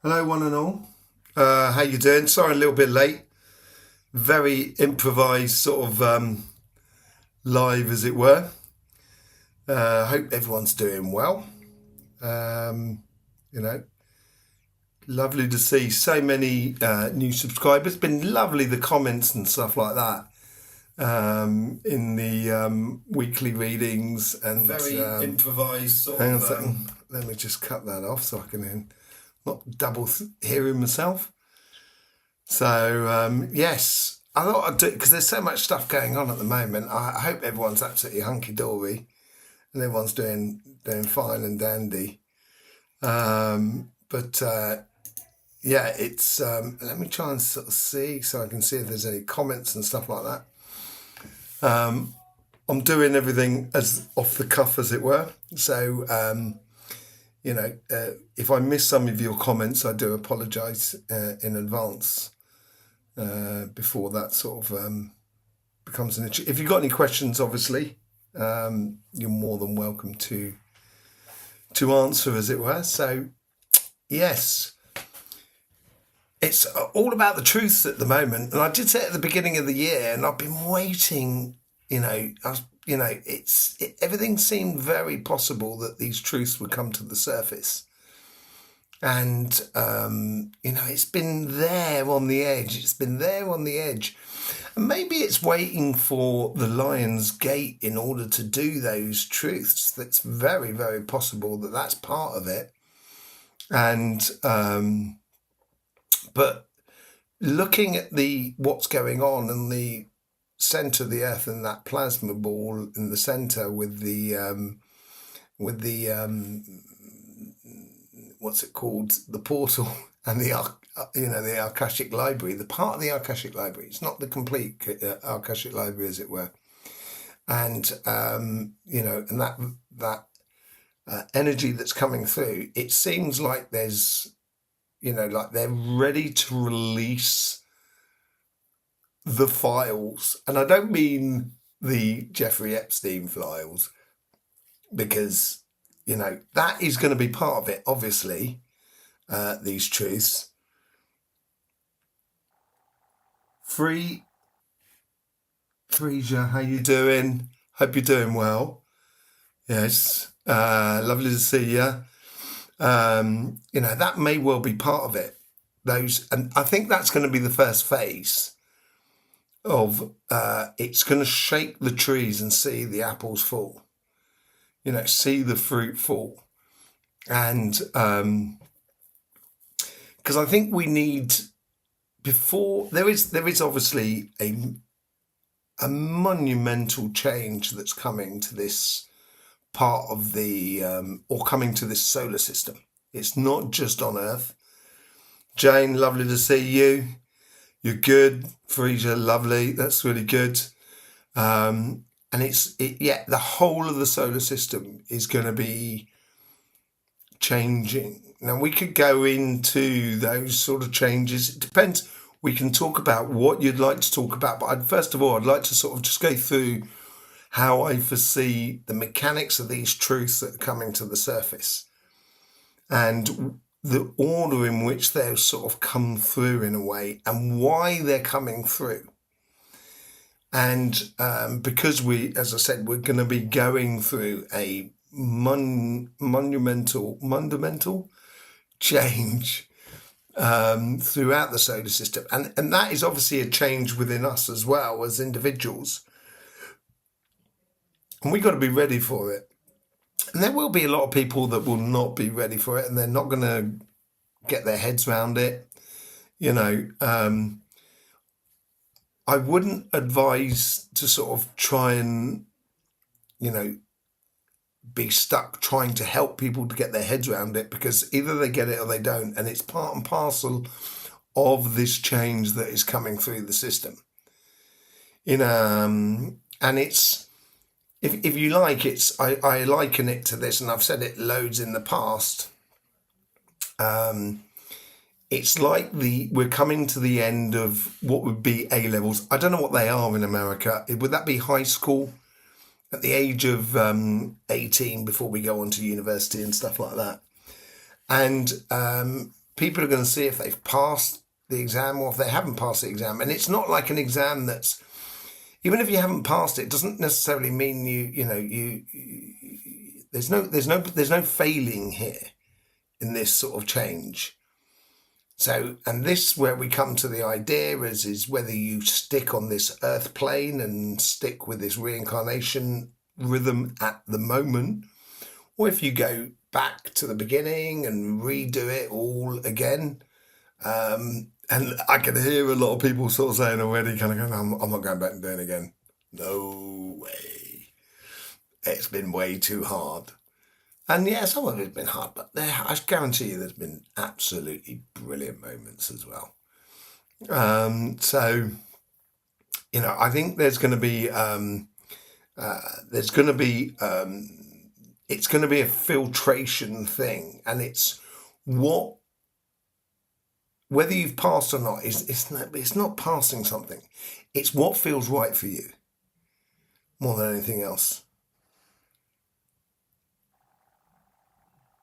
Hello, one and all. How you doing? Sorry, a little bit late. Very improvised sort of live, as it were. Hope everyone's doing well. You know, lovely to see so many new subscribers. Been lovely, the comments and stuff like that in the weekly readings. And very improvised sort hang on of. a second. Let me just cut that off so I can not double hearing myself. So yes, I thought I'd do it because there's so much stuff going on at the moment. I hope everyone's absolutely hunky-dory and everyone's doing fine and dandy. But yeah, it's let me try and sort of see so I can see if there's any comments and stuff like that. I'm doing everything as off the cuff, as it were. So you know, if I miss some of your comments, I do apologise in advance before that sort of becomes an issue. If you've got any questions, obviously, you're more than welcome to answer, as it were. So, yes, it's all about the truth at the moment. And I did say it at the beginning of the year, and I've been waiting, everything seemed very possible that these truths would come to the surface. And, it's been there on the edge. It's been there on the edge. And maybe it's waiting for the lion's gate in order to do those truths. That's very, very possible that that's part of it. And, but looking at what's going on in the center of the earth and that plasma ball in the center with the what's it called, the portal and the Akashic library, the part of the Akashic library. It's not the complete Akashic library, as it were. And and that energy that's coming through, it seems like there's like they're ready to release the files. And I don't mean the Jeffrey Epstein files, because that is going to be part of it, obviously, these truths. Frisia, how you doing? Hope you're doing well. Yes, lovely to see you. That may well be part of it. And I think that's going to be the first phase of it's going to shake the trees and see the apples fall. See the fruit fall. And because I think we need, before there is obviously a monumental change that's coming to this part of the or coming to this solar system. It's not just on Earth. Jane, lovely to see you. You're good. Frisia, lovely. That's really good. And the whole of the solar system is going to be changing. Now, we could go into those sort of changes. It depends. We can talk about what you'd like to talk about. But first of all, I'd like to sort of just go through how I foresee the mechanics of these truths that are coming to the surface and the order in which they'll sort of come through in a way and why they're coming through. And because as I said, we're going to be going through a monumental change throughout the solar system. And that is obviously a change within us as well as individuals. And we've got to be ready for it. And there will be a lot of people that will not be ready for it and they're not going to get their heads around it. I wouldn't advise to sort of try and, be stuck trying to help people to get their heads around it, because either they get it or they don't. And it's part and parcel of this change that is coming through the system. And it's, if you like, I liken it to this, and I've said it loads in the past. It's like we're coming to the end of what would be A levels. I don't know what they are in America. Would that be high school at the age of 18 before we go on to university and stuff like that? And people are going to see if they've passed the exam or if they haven't passed the exam. And it's not like an exam that's, even if you haven't passed it, it doesn't necessarily mean there's no failing here in this sort of change. So, and this where we come to the idea is whether you stick on this earth plane and stick with this reincarnation rhythm at the moment, or if you go back to the beginning and redo it all again. And I can hear a lot of people sort of saying already, kind of going, I'm not going back and doing it again. No way. It's been way too hard. And yeah, some of it's been hard, but I guarantee you there's been absolutely brilliant moments as well. So, I think there's going to be, it's going to be a filtration thing, and it's whether you've passed or not, it's not passing something. It's what feels right for you more than anything else.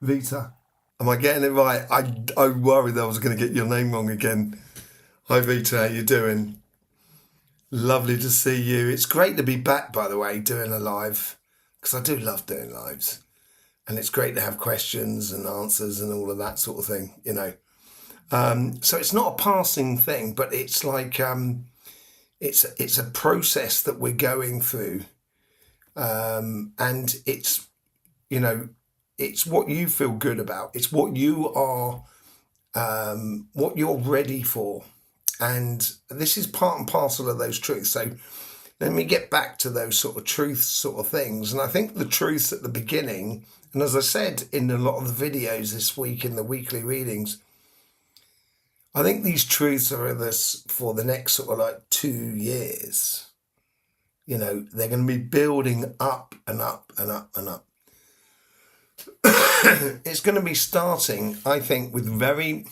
Vita, am I getting it right? I worried I was going to get your name wrong again. Hi Vita, how you doing? Lovely to see you. It's great to be back, by the way, doing a live, because I do love doing lives. And it's great to have questions and answers and all of that sort of thing, So it's not a passing thing, but it's like it's a process that we're going through, and it's it's what you feel good about. It's what you are, what you're ready for, and this is part and parcel of those truths. So let me get back to those sort of truths, sort of things, and I think the truths at the beginning, and as I said in a lot of the videos this week in the weekly readings, I think these truths are with us for the next sort of like 2 years. They're going to be building up and up and up and up. It's going to be starting, I think, with very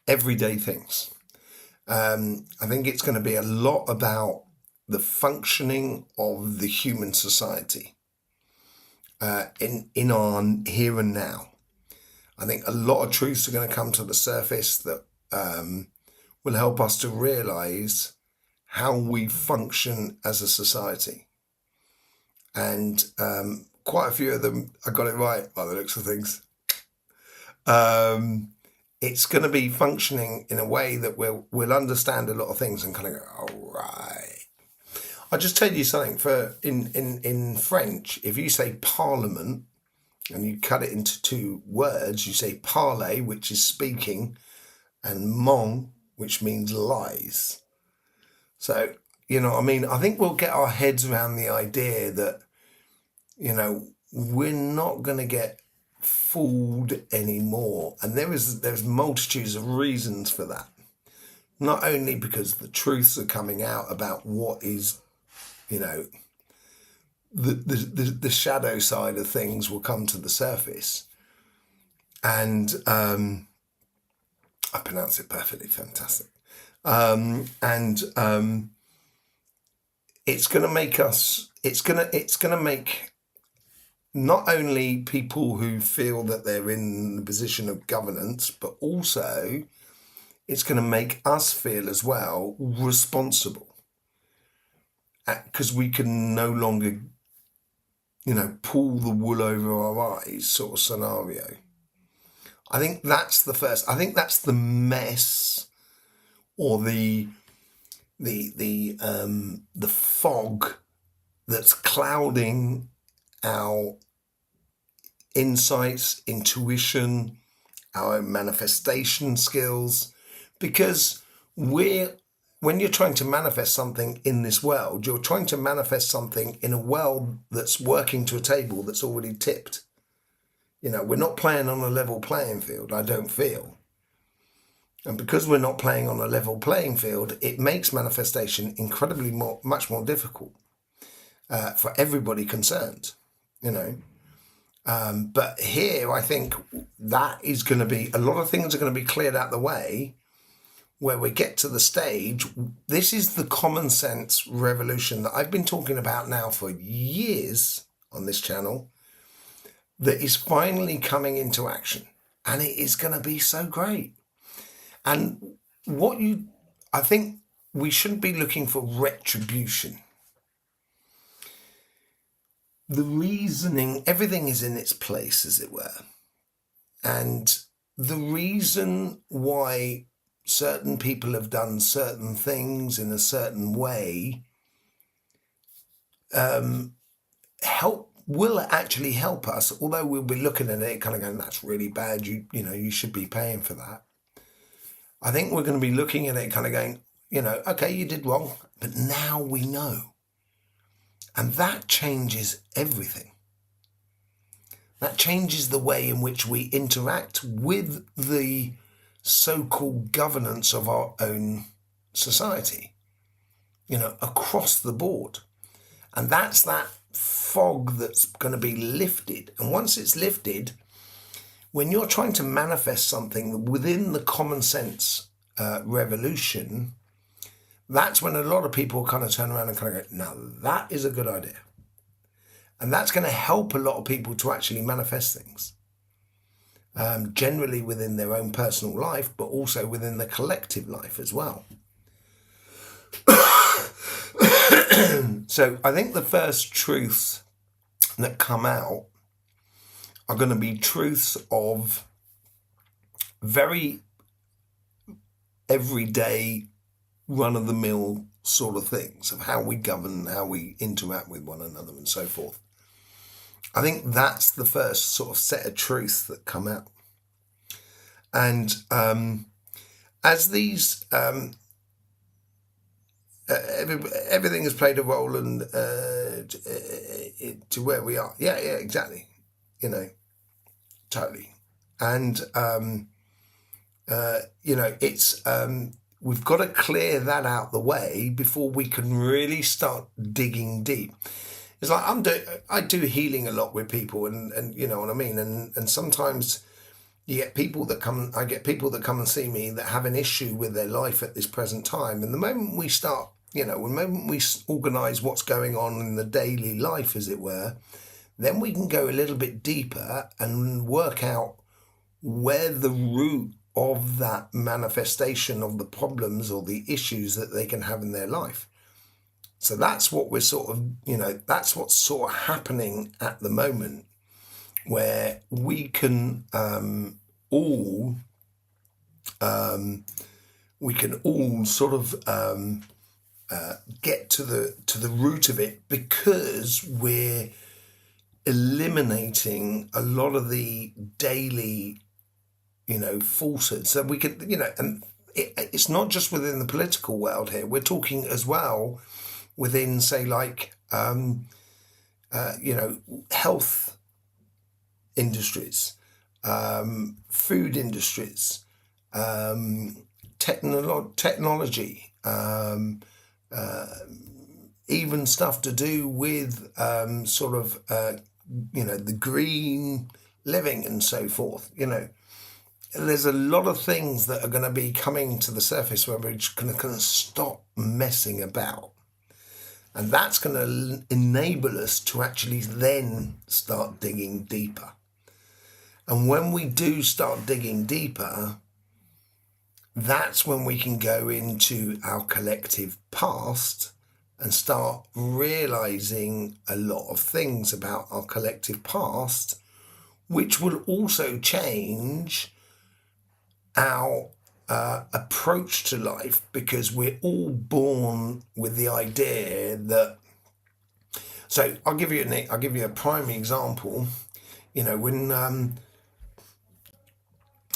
everyday things. I think it's going to be a lot about the functioning of the human society in our here and now. I think a lot of truths are going to come to the surface that will help us to realise how we function as a society. And quite a few of them, I got it right by the looks of things. It's going to be functioning in a way that we'll understand a lot of things and kind of go, all right. I'll just tell you something. In French, if you say parliament, and you cut it into 2 words, you say parler, which is speaking, and mon, which means lies. So, I think we'll get our heads around the idea that, we're not going to get fooled anymore. And there's multitudes of reasons for that. Not only because the truths are coming out about what is, the shadow side of things will come to the surface. And I pronounce it perfectly, fantastic. It's going to make us, it's going to make not only people who feel that they're in the position of governance, but also it's going to make us feel as well responsible, because we can no longer pull the wool over our eyes sort of scenario. I think that's the first. I think that's the mess, or the fog that's clouding our insights, intuition, our manifestation skills, because when you're trying to manifest something in this world, you're trying to manifest something in a world that's working to a table that's already tipped. We're not playing on a level playing field, I don't feel. And because we're not playing on a level playing field, it makes manifestation incredibly much more difficult for everybody concerned, But here, I think that is going to be, a lot of things are going to be cleared out the way, where we get to the stage. This is the common sense revolution that I've been talking about now for years on this channel, that is finally coming into action. and it is going to be so great. And I think we shouldn't be looking for retribution. The reasoning, everything is in its place, as it were. And the reason why certain people have done certain things in a certain way will actually help us, although we'll be looking at it kind of going, that's really bad, you should be paying for that. I think we're going to be looking at it kind of going, okay, you did wrong, but now we know. And that changes everything. That changes the way in which we interact with the so-called governance of our own society, across the board. And that's that fog that's going to be lifted. And once it's lifted, when you're trying to manifest something within the common sense revolution, that's when a lot of people kind of turn around and kind of go, now that is a good idea. And that's going to help a lot of people to actually manifest things, generally within their own personal life, but also within the collective life as well. So I think the first truths that come out are going to be truths of very everyday, run-of-the-mill sort of things, of how we govern, how we interact with one another and so forth. I think that's the first sort of set of truths that come out. And as these, everything has played a role and to where we are. Yeah, exactly. Totally. And, it's, we've got to clear that out the way before we can really start digging deep. It's like I do healing a lot with people, and you know what I mean. And sometimes I get people that come and see me that have an issue with their life at this present time. And the moment we start, the moment we organise what's going on in the daily life, as it were, then we can go a little bit deeper and work out where the root of that manifestation of the problems or the issues that they can have in their life. So that's what we're sort of, that's what's sort of happening at the moment, where we can all sort of get to the root of it, because we're eliminating a lot of the daily falsehoods. So we can, and it's not just within the political world here. We're talking as well within, say, like, health industries, food industries, technology, even stuff to do with the green living and so forth. There's a lot of things that are going to be coming to the surface where we're just going to stop messing about. And that's going to enable us to actually then start digging deeper. And when we do start digging deeper, that's when we can go into our collective past and start realizing a lot of things about our collective past, which will also change our approach to life, because we're all born with the idea that. So I'll give you a prime example. When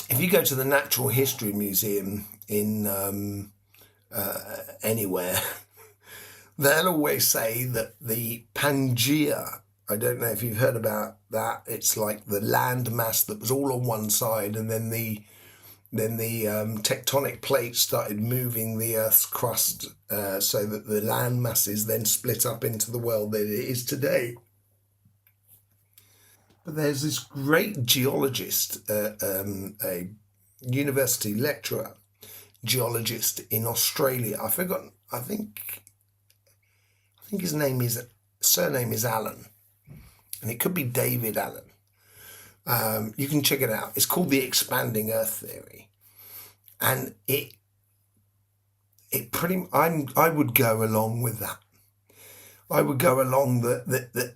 if you go to the Natural History Museum in anywhere, they'll always say that the Pangea, I don't know if you've heard about that, it's like the land mass that was all on one side, and then the tectonic plates started moving the Earth's crust, so that the land masses then split up into the world that it is today. But there's this great geologist, a university lecturer, geologist in Australia. I think his surname is Allen, and it could be David Allen. You can check it out. It's called the expanding Earth theory, and I would go along with that. I would go along the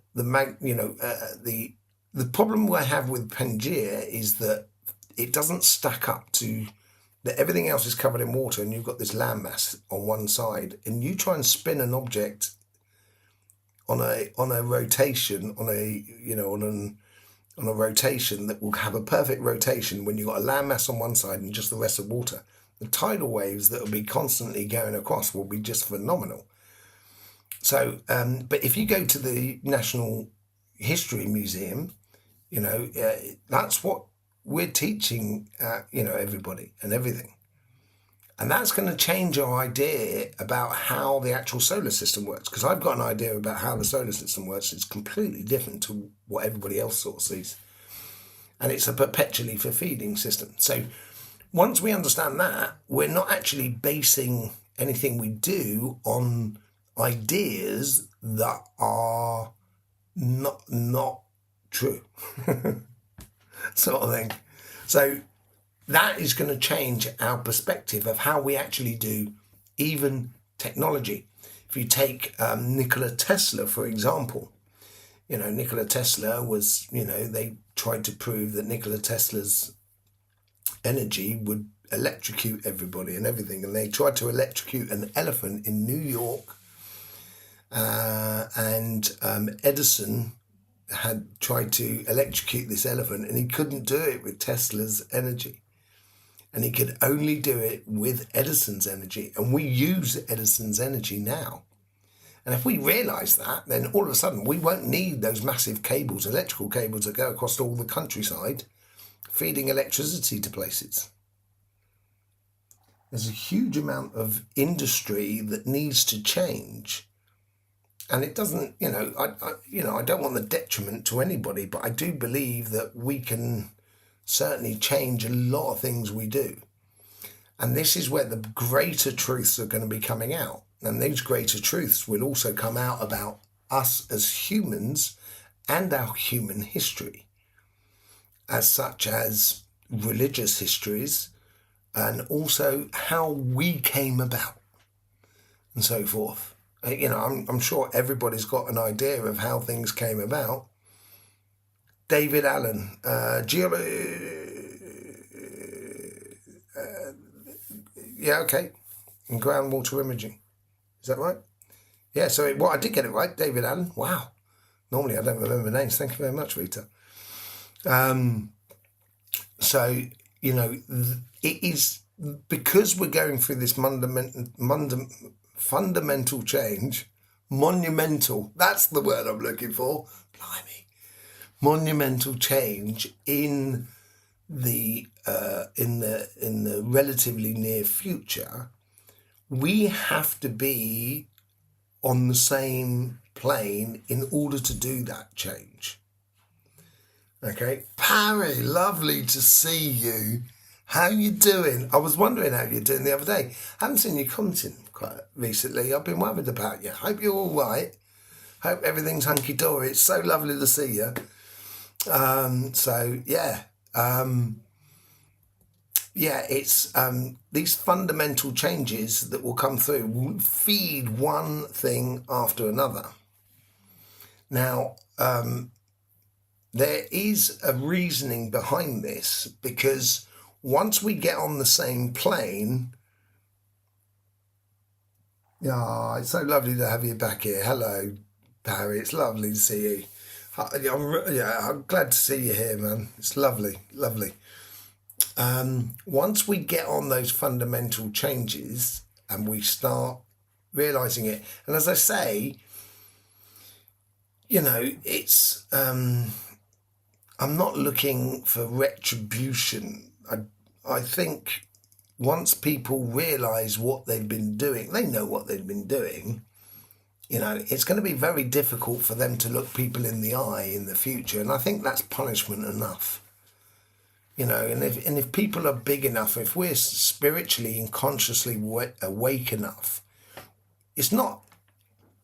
problem I have with Pangaea is that it doesn't stack up to that. Everything else is covered in water, and you've got this landmass on one side, and you try and spin an object on a rotation on a rotation that will have a perfect rotation when you've got a landmass on one side and just the rest of water. The tidal waves that will be constantly going across will be just phenomenal. So, but if you go to the National History Museum, that's what we're teaching, everybody and everything. And that's going to change our idea about how the actual solar system works. Because I've got an idea about how the solar system works. It's completely different to what everybody else sort of sees. And it's a perpetually feeding system. So once we understand that, we're not actually basing anything we do on ideas that are not true. Sort of thing. So that is going to change our perspective of how we actually do even technology. If you take Nicola Tesla, for example, Nicola Tesla was, they tried to prove that Nicola Tesla's energy would electrocute everybody and everything. And they tried to electrocute an elephant in New York. And Edison had tried to electrocute this elephant, and he couldn't do it with Tesla's energy. And he could only do it with Edison's energy. And we use Edison's energy now. And if we realise that, then all of a sudden we won't need those massive cables, electrical cables that go across all the countryside, feeding electricity to places. There's a huge amount of industry that needs to change. And it doesn't, I don't want the detriment to anybody, but I do believe that we can certainly change a lot of things we do. And this is where the greater truths are going to be coming out. And these greater truths will also come out about us as humans and our human history, as such as religious histories, and also how we came about and so forth. I'm sure everybody's got an idea of how things came about. David Allen, in groundwater imaging. Is that right? Yeah, so I did get it right, David Allen. Wow. Normally I don't remember names. Thank you very much, Rita. It is because we're going through this fundamental change, monumental, that's the word I'm looking for, blimey. Monumental change in the relatively near future. We have to be on the same plane in order to do that change. Okay, Parry, lovely to see you. How you doing? I was wondering how you're doing the other day. I haven't seen you commenting quite recently. I've been worried about you. Hope you're all right. Hope everything's hunky-dory. It's so lovely to see you. It's these fundamental changes that will come through will feed one thing after another. Now, there is a reasoning behind this, because once we get on the same plane, it's so lovely to have you back here. Hello, Barry. It's lovely to see you. I'm glad to see you here, man. It's lovely, lovely. Once we get on those fundamental changes and we start realising it, and as I say, it's I'm not looking for retribution. I think once people realise what they've been doing, they know what they've been doing. It's going to be very difficult for them to look people in the eye in the future, and I think that's punishment enough. And if people are big enough, if we're spiritually and consciously awake enough, it's not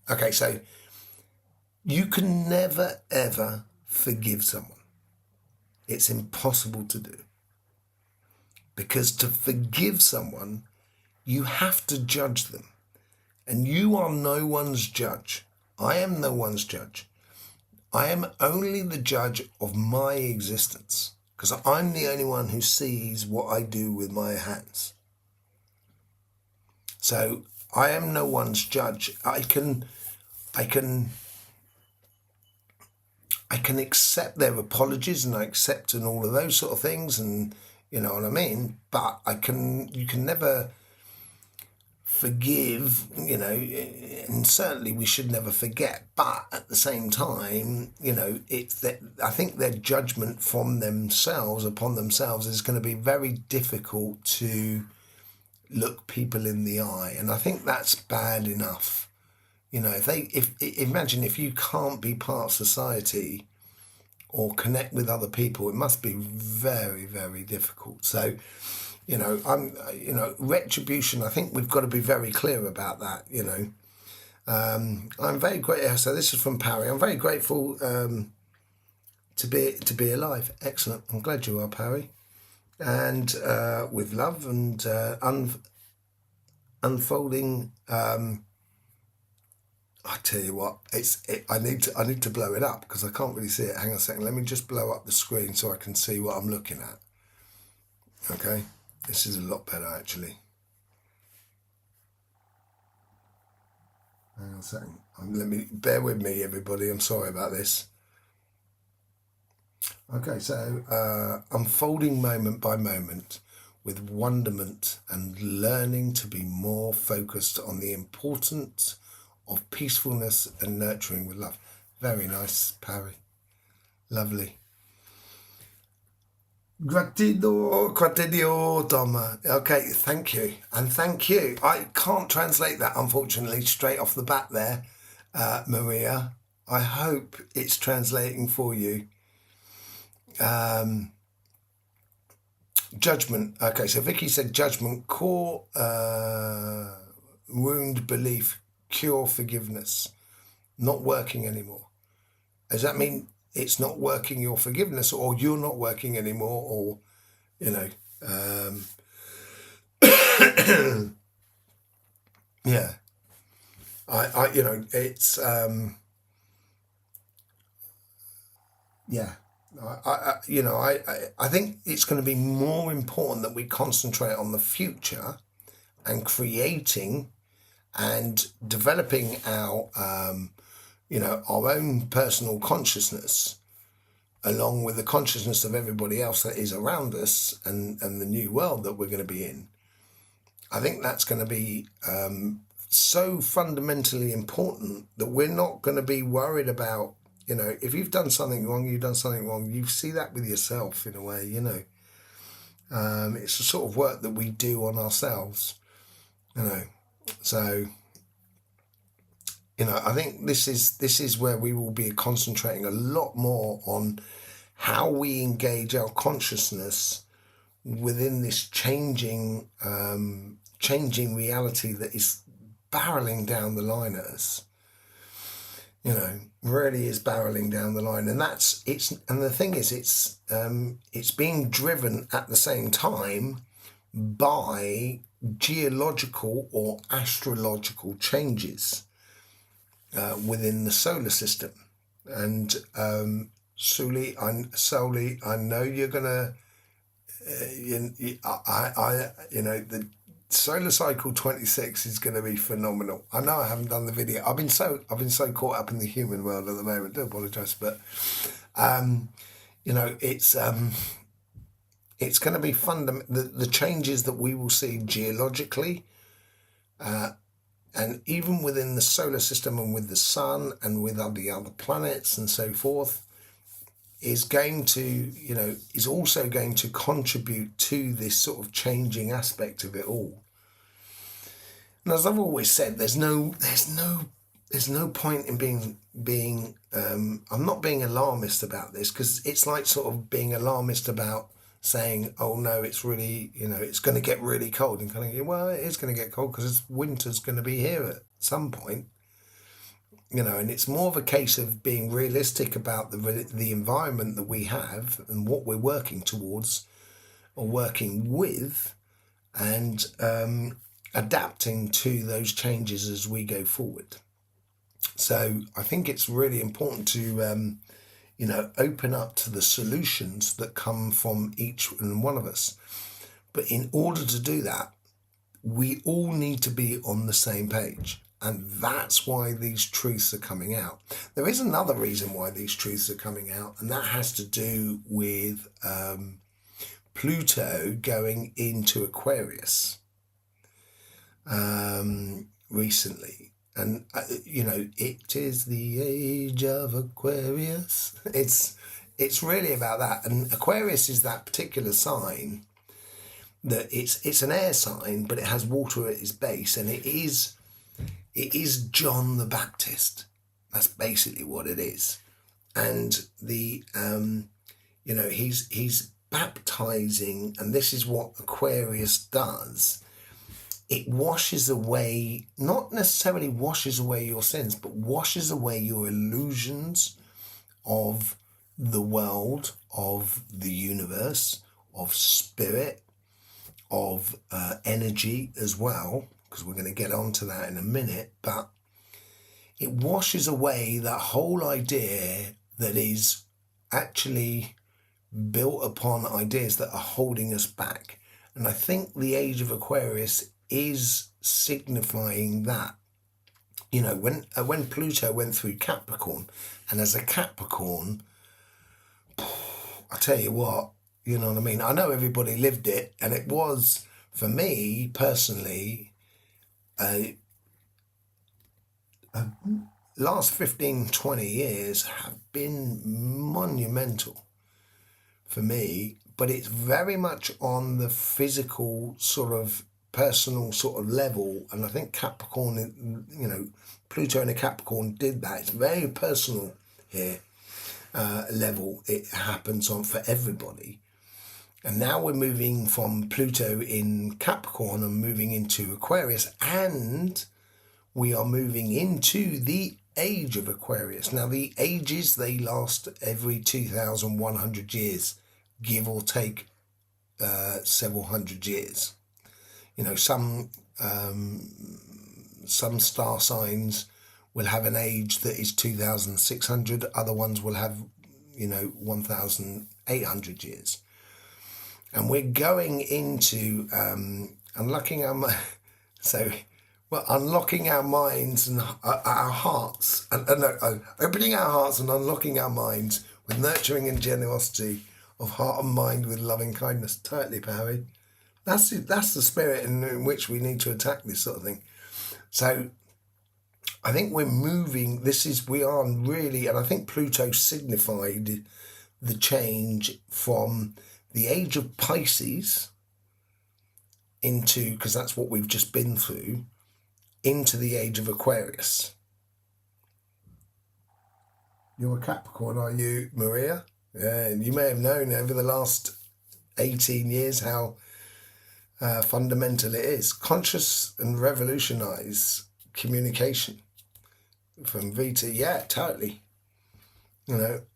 okay. So you can never ever forgive someone. It's impossible to do. Because to forgive someone, you have to judge them. And you are no one's judge. I am no one's judge. I am only the judge of my existence, because I'm the only one who sees what I do with my hands. So I am no one's judge. I can accept their apologies, and I accept and all of those sort of things, and you know what I mean. But you can never forgive, you know, and certainly we should never forget. But at the same time, you know, it's that I think their judgment from themselves upon themselves is going to be very difficult to look people in the eye, and I think that's bad enough. You know, imagine if you can't be part of society or connect with other people, it must be very, very difficult. So, you know, retribution, I think we've got to be very clear about that, you know. I'm very grateful. So this is from Parry. I'm very grateful to be alive. Excellent. I'm glad you are, Parry. And with love and unfolding. I tell you what, I need to blow it up because I can't really see it. Hang on a second. Let me just blow up the screen so I can see what I'm looking at. Okay, this is a lot better actually. Hang on a second. Bear with me, everybody. I'm sorry about this. Okay, so unfolding moment by moment with wonderment and learning to be more focused on the importance of peacefulness and nurturing with love. Very nice, Parry. Lovely. Gratidio Doma. Okay, thank you. And thank you. I can't translate that, unfortunately, straight off the bat there, Maria. I hope it's translating for you. Judgment. Okay, so Vicky said judgment, core wound belief, cure forgiveness, not working anymore. Does that mean it's not working your forgiveness, or you're not working anymore, or, you know, yeah. You know, it's, yeah. I think it's going to be more important that we concentrate on the future and creating and developing our, our own personal consciousness, along with the consciousness of everybody else that is around us and the new world that we're going to be in. I think that's going to be so fundamentally important that we're not going to be worried about, you know, if you've done something wrong, you've done something wrong. You see that with yourself in a way, you know. It's the sort of work that we do on ourselves, you know. So, you know, I think this is where we will be concentrating a lot more on how we engage our consciousness within this changing reality that is barreling down the line at us. You know, really is barreling down the line, and the thing is, it's being driven at the same time by geological or astrological changes within the solar system. And Suli, I know you're gonna, the solar cycle 26 is going to be phenomenal. I know I haven't done the video. I've been so caught up in the human world at the moment. I do apologise, but it's going to be the changes that we will see geologically, and even within the solar system and with the sun and with the other planets and so forth, is also going to contribute to this sort of changing aspect of it all. And as I've always said, there's no point in being I'm not being alarmist about this, because it's like sort of being alarmist about saying, oh no, it's really, it's going to get really cold, and kind of, well, it is going to get cold because winter's going to be here at some point. and it's more of a case of being realistic about the environment that we have and what we're working towards or working with, and adapting to those changes as we go forward. So I think it's really important to open up to the solutions that come from each and one of us. But in order to do that, we all need to be on the same page. And that's why these truths are coming out. There is another reason why these truths are coming out, and that has to do with Pluto going into Aquarius recently. And, it is the age of Aquarius. It's really about that. And Aquarius is that particular sign that it's an air sign, but it has water at its base, and it is John the Baptist. That's basically what it is. And the he's baptizing, and this is what Aquarius does. It washes away, not necessarily washes away your sins, but washes away your illusions of the world, of the universe, of spirit, of energy as well, because we're going to get onto that in a minute. But it washes away that whole idea that is actually built upon ideas that are holding us back. And I think the age of Aquarius is signifying that. When Pluto went through Capricorn, and as a Capricorn, I tell you what, you know what I mean? I know everybody lived it, and it was, for me personally, last 15, 20 years have been monumental for me, but it's very much on the physical sort of personal sort of level. And I think Capricorn, Pluto in a Capricorn did that. It's very personal here level. It happens on for everybody. And now we're moving from Pluto in Capricorn and moving into Aquarius, and we are moving into the age of Aquarius. Now, the ages, they last every 2,100 years, give or take several hundred years. Some star signs will have an age that is 2,600. Other ones will have, 1,800 years. And we're going into unlocking our minds and our hearts, opening our hearts and unlocking our minds with nurturing and generosity of heart and mind with loving kindness. Totally, Parry. That's the spirit in which we need to attack this sort of thing. So I think we're moving. We are really, and I think Pluto signified the change from the age of Pisces into, because that's what we've just been through, into the age of Aquarius. You're a Capricorn, are you, Maria? Yeah, and you may have known over the last 18 years how fundamental it is. Conscious and revolutionize communication from Vita. Yeah, totally.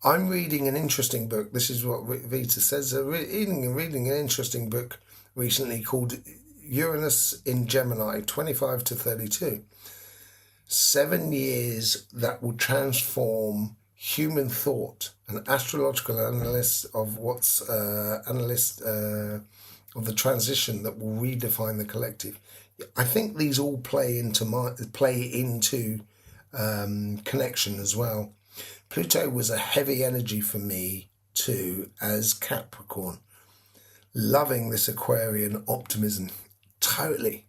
I'm reading an interesting book. This is what Vita says. Reading an interesting book recently called Uranus in Gemini, 25 to 32. 7 years that will transform human thought. An astrological analyst of of the transition that will redefine the collective. I think these all play into connection as well. Pluto was a heavy energy for me too, as Capricorn, loving this Aquarian optimism, totally.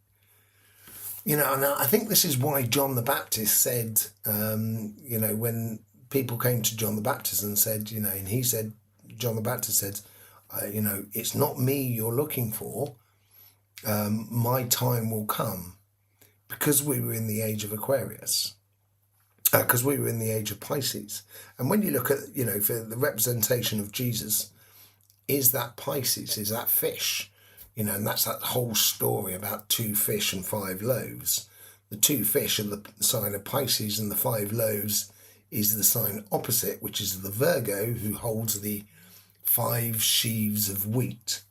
And I think this is why John the Baptist said, when people came to John the Baptist and said, and he said, John the Baptist said, it's not me you're looking for. My time will come, because we were in the age of Aquarius. Because we were in the age of Pisces. And when you look at, for the representation of Jesus, is that Pisces, is that fish, and that's that whole story about 2 fish and 5 loaves. the two fish are the sign of Pisces, and the 5 loaves is the sign opposite, which is the Virgo, who holds the 5 sheaves of wheat.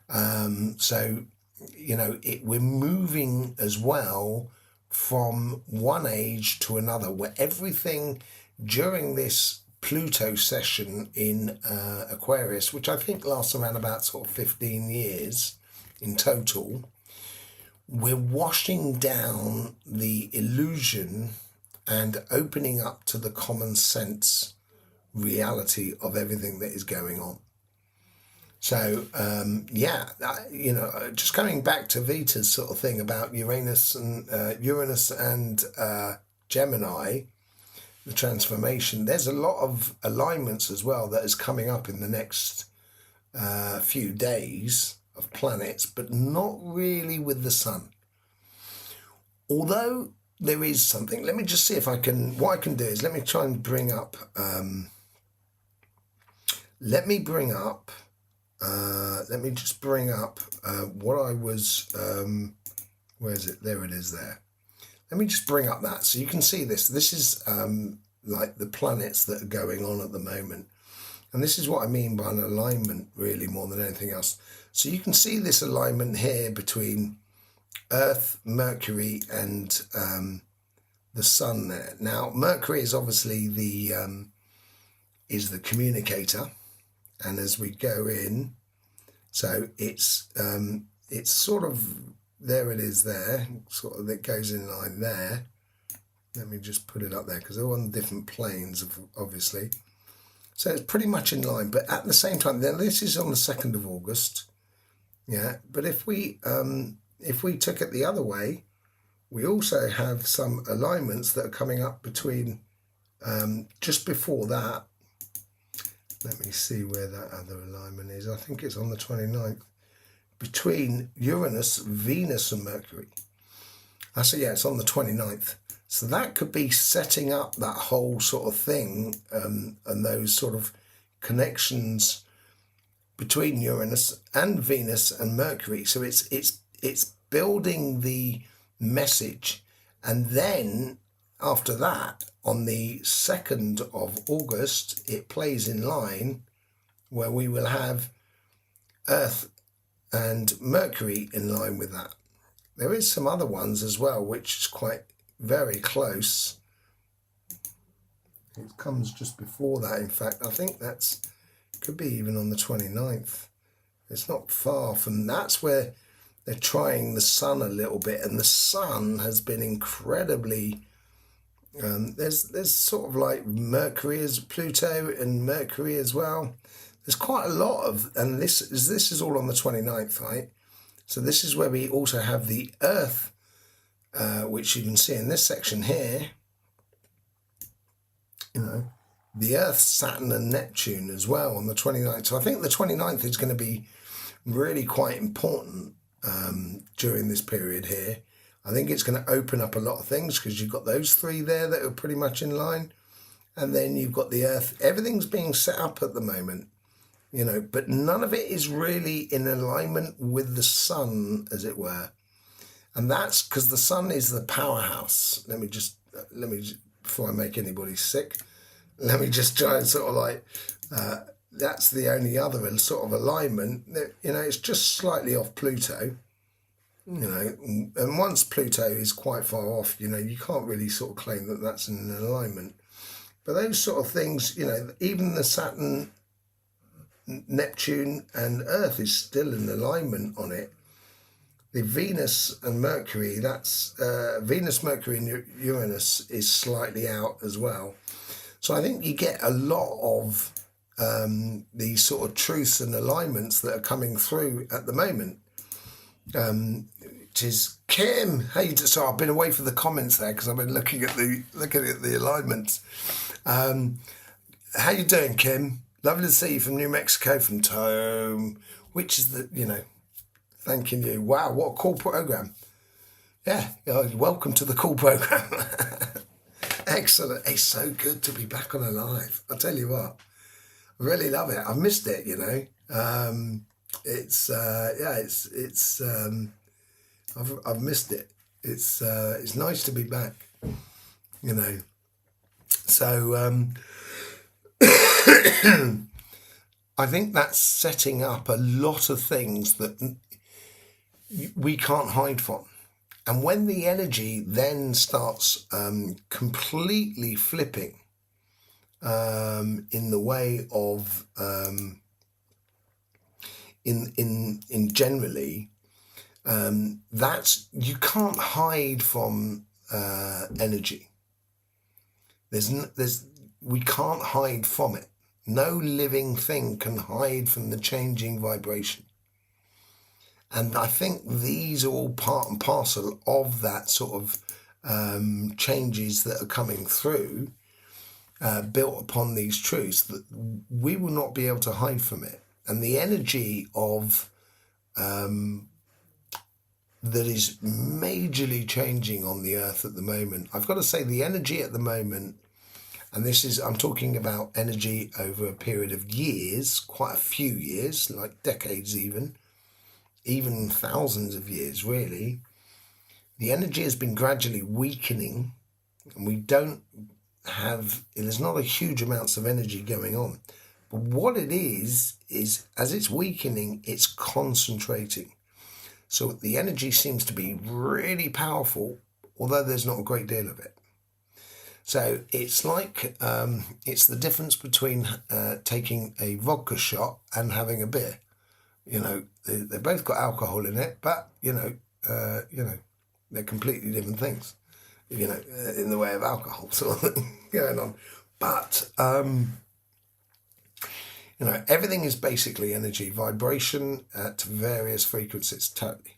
So, we're moving as well from one age to another, where everything during this Pluto session in Aquarius, which I think lasts around about sort of 15 years in total, we're washing down the illusion and opening up to the common sense reality of everything that is going on. So, just coming back to Vita's sort of thing about Uranus and Gemini, the transformation, there's a lot of alignments as well that is coming up in the next few days of planets, but not really with the sun. Although there is something, let me just see if I can, what I can do is let me try and bring up, let me just bring up what I was, where is it? There it is there. Let me just bring up that so you can see this. This is like the planets that are going on at the moment. And this is what I mean by an alignment, really, more than anything else. So you can see this alignment here between Earth, Mercury, and the Sun there. Now, Mercury is obviously the communicator. And as we go in, so it's sort of, there it is there, sort of, it goes in line there. Let me just put it up there because they're on different planes, obviously. So it's pretty much in line, but at the same time, then this is on the 2nd of August. Yeah, but if we took it the other way, we also have some alignments that are coming up between just before that. Let me see where that other alignment is. I think it's on the 29th. Between Uranus, Venus and Mercury. It's on the 29th. So that could be setting up that whole sort of thing and those sort of connections between Uranus and Venus and Mercury. So it's building the message. And then after that, on the 2nd of August, it plays in line where we will have Earth and Mercury in line with that. There is some other ones as well, which is quite very close. It comes just before that, in fact. I think could be even on the 29th. It's not far from, that's where they're trying the sun a little bit, and the sun has been incredibly, there's sort of like Mercury as Pluto and Mercury as well. There's quite a lot of, and this is all on the 29th, right? So this is where we also have the Earth, which you can see in this section here, the Earth, Saturn and Neptune as well on the 29th. So I think the 29th is going to be really quite important during this period here. I think it's going to open up a lot of things because you've got those 3 there that are pretty much in line. And then you've got the Earth. Everything's being set up at the moment, but none of it is really in alignment with the sun, as it were. And that's because the sun is the powerhouse. Let me just, before I make anybody sick, let me just try and sort of like, that's the only other sort of alignment. It's just slightly off Pluto, and once Pluto is quite far off, you can't really sort of claim that that's in alignment. But those sort of things, even the Saturn, Neptune and Earth is still in alignment on it. The Venus and Mercury, that's Venus, Mercury and Uranus is slightly out as well. So I think you get a lot of these sort of truths and alignments that are coming through at the moment. Which is Kim. Hey, so I've been away from the comments there because I've been looking at the alignments. How you doing, Kim? Lovely to see you from New Mexico, from Tome, which is thanking you. Wow, what a cool program. Yeah, welcome to the cool program. Excellent. It's so good to be back on a live. I'll tell you what, I really love it. I've missed it, I've missed it. It's nice to be back, you know. So I think that's setting up a lot of things that we can't hide from. And when the energy then starts completely flipping in the way of in generally, that's, you can't hide from energy. We can't hide from it. No living thing can hide from the changing vibration. And I think these are all part and parcel of that sort of changes that are coming through, built upon these truths, that we will not be able to hide from it. And the energy of that is majorly changing on the earth at the moment. I've got to say, the energy at the moment, and I'm talking about energy over a period of years, quite a few years, like decades even thousands of years, really. The energy has been gradually weakening, and there's not a huge amounts of energy going on. But what it is as it's weakening, it's concentrating. So the energy seems to be really powerful, although there's not a great deal of it. So it's like, it's the difference between taking a vodka shot and having a beer. You know, they both got alcohol in it, but, they're completely different things, in the way of alcohol sort of thing going on. But, everything is basically energy, vibration at various frequencies, totally.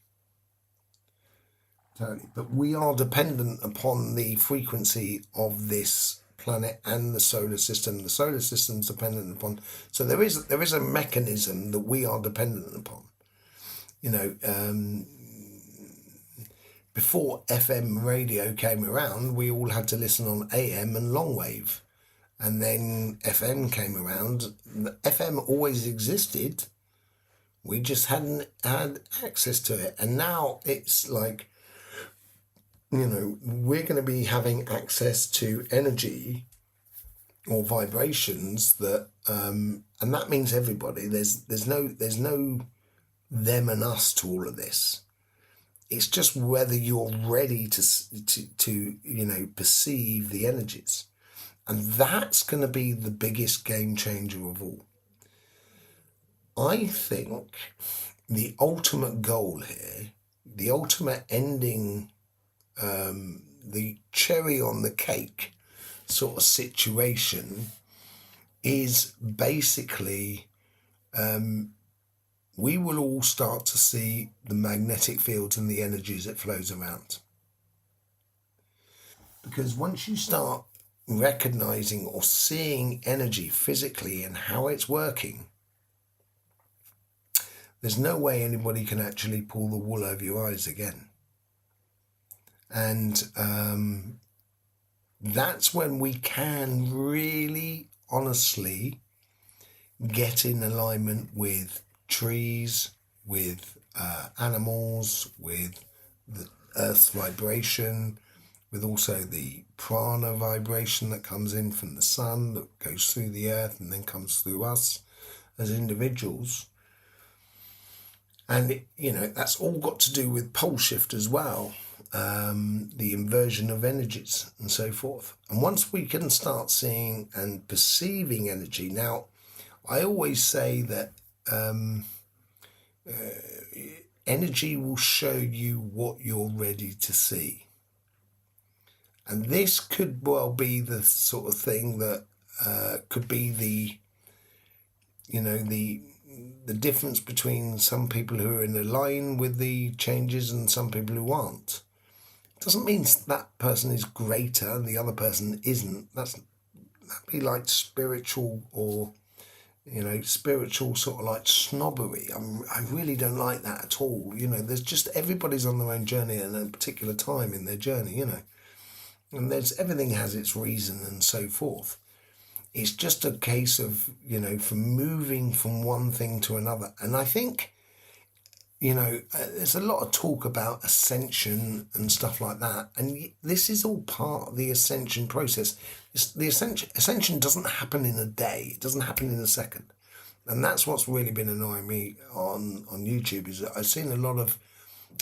But we are dependent upon the frequency of this planet and the solar system. The solar system is dependent upon. So there is a mechanism that we are dependent upon. Before FM radio came around, we all had to listen on AM and long wave. And then FM came around. FM always existed. We just hadn't had access to it. And now it's like, we're going to be having access to energy or vibrations that, and that means everybody. There's no them and us to all of this. It's just whether you're ready to perceive the energies. And that's going to be the biggest game changer of all. I think the ultimate goal here, the ultimate ending, the cherry on the cake sort of situation is basically we will all start to see the magnetic fields and the energies that flows around. Because once you start recognizing or seeing energy physically and how it's working, there's no way anybody can actually pull the wool over your eyes again. And that's when we can really honestly get in alignment with trees, with animals, with the earth's vibration, with also the prana vibration that comes in from the sun, that goes through the earth and then comes through us as individuals. And that's all got to do with pole shift as well, the inversion of energies and so forth. And once we can start seeing and perceiving energy, now I always say that energy will show you what you're ready to see. And this could well be the sort of thing that could be the difference between some people who are in line with the changes and some people who aren't. It doesn't mean that person is greater and the other person isn't. That'd be like spiritual or, spiritual sort of like snobbery. I really don't like that at all. There's just, everybody's on their own journey at a particular time in their journey, and everything has its reason and so forth. It's just a case of, from moving from one thing to another. And I think there's a lot of talk about ascension and stuff like that, and this is all part of the ascension process. The ascension doesn't happen in a day. It doesn't happen in a second, and that's what's really been annoying me on YouTube. Is that I've seen a lot of